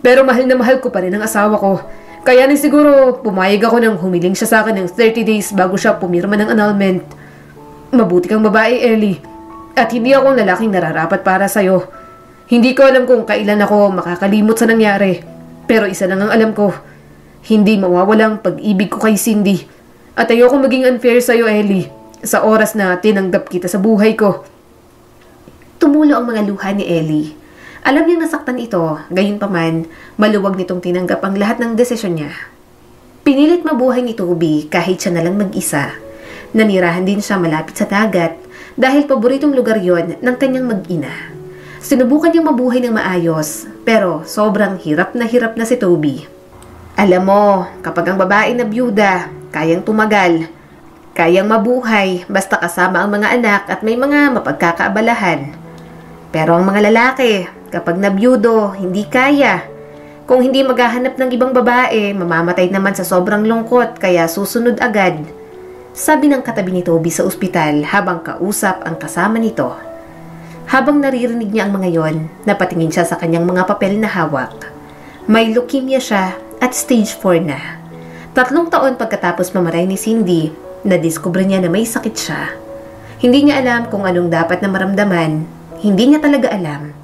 Pero mahal na mahal ko pa rin ang asawa ko. Kaya na siguro pumayag ako nang humiling siya sa akin ng 30 days bago siya pumirma ng annulment. Mabuti kang babae, Ellie. At hindi ako lalaking nararapat para sa'yo. Hindi ko alam kung kailan ako makakalimot sa nangyari. Pero isa lang ang alam ko. Hindi mawawalang pag-ibig ko kay Cindy. At ayoko maging unfair sa'yo, Ellie. Sa oras na tinanggap kita sa buhay ko. Tumulo ang mga luha ni Ellie. Alam niyang nasaktan ito, gayunpaman, maluwag nitong tinanggap ang lahat ng desisyon niya. Pinilit mabuhay ni Toby kahit siya nalang mag-isa. Nanirahan din siya malapit sa dagat dahil paboritong lugar yon ng kanyang mag-ina. Sinubukan niyang mabuhay ng maayos, pero sobrang hirap na si Toby. Alam mo, kapag ang babae na byuda, kayang tumagal, kayang mabuhay basta kasama ang mga anak at may mga mapagkakaabalahan. Pero ang mga lalaki, kapag nabyudo, hindi kaya. Kung hindi maghahanap ng ibang babae, mamamatay naman sa sobrang lungkot kaya susunod agad. Sabi ng katabi ni Toby sa ospital habang kausap ang kasama nito. Habang naririnig niya ang mga yon, napatingin siya sa kanyang mga papel na hawak. May leukemia siya at stage 4 na. 3 taon pagkatapos mamaray ni Cindy, nadiskubre niya na may sakit siya. Hindi niya alam kung anong dapat na maramdaman. Hindi niya talaga alam.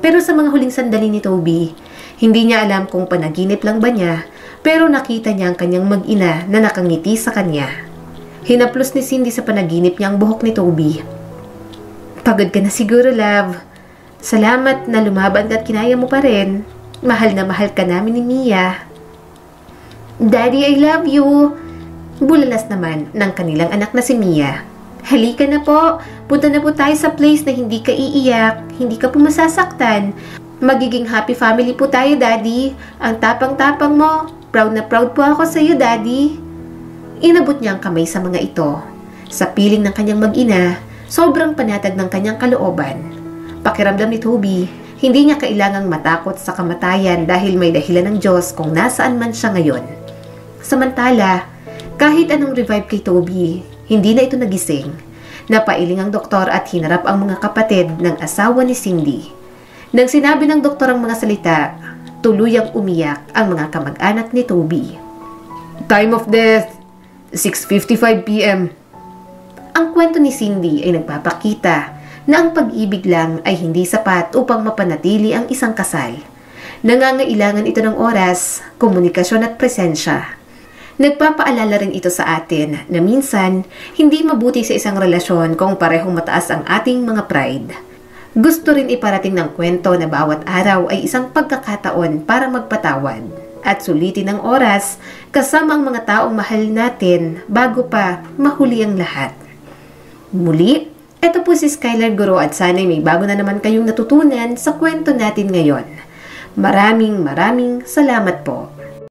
Pero sa mga huling sandali ni Toby, hindi niya alam kung panaginip lang ba niya, pero nakita niya ang kanyang mag-ina na nakangiti sa kanya. Hinaplos ni Cindy sa panaginip niya ang buhok ni Toby. Pagod ka na siguro, love. Salamat na lumaban ka at kinaya mo pa rin. Mahal na mahal ka namin ni Mia. Daddy, I love you. Bulalas naman ng kanilang anak na si Mia. Halika na po. Punta na po tayo sa place na hindi ka iiyak, hindi ka po masasaktan. Magiging happy family po tayo, Daddy. Ang tapang-tapang mo. Proud na proud po ako sa iyo, Daddy. Inabot niya ang kamay sa mga ito. Sa piling ng kanyang mag-ina, sobrang panatag ng kanyang kalooban. Pakiramdam ni Toby, hindi niya kailangang matakot sa kamatayan dahil may dahilan ng Diyos kung nasaan man siya ngayon. Samantala, kahit anong revive kay Toby, hindi na ito nagising. Napailing ang doktor at hinarap ang mga kapatid ng asawa ni Cindy. Nang sinabi ng doktor ang mga salita, tuluyang umiyak ang mga kamag-anak ni Toby. Time of death, 6:55 p.m. Ang kwento ni Cindy ay nagpapakita na ang pag-ibig lang ay hindi sapat upang mapanatili ang isang kasal. Nangangailangan ito ng oras, komunikasyon at presensya. Nagpapaalala rin ito sa atin na minsan hindi mabuti sa isang relasyon kung parehong mataas ang ating mga pride. Gusto rin iparating ng kwento na bawat araw ay isang pagkakataon para magpatawad at sulitin ang oras kasama ang mga taong mahal natin bago pa mahuli ang lahat. Muli, ito po si Skylar Guro at sana'y may bago na naman kayong natutunan sa kwento natin ngayon. Maraming salamat po.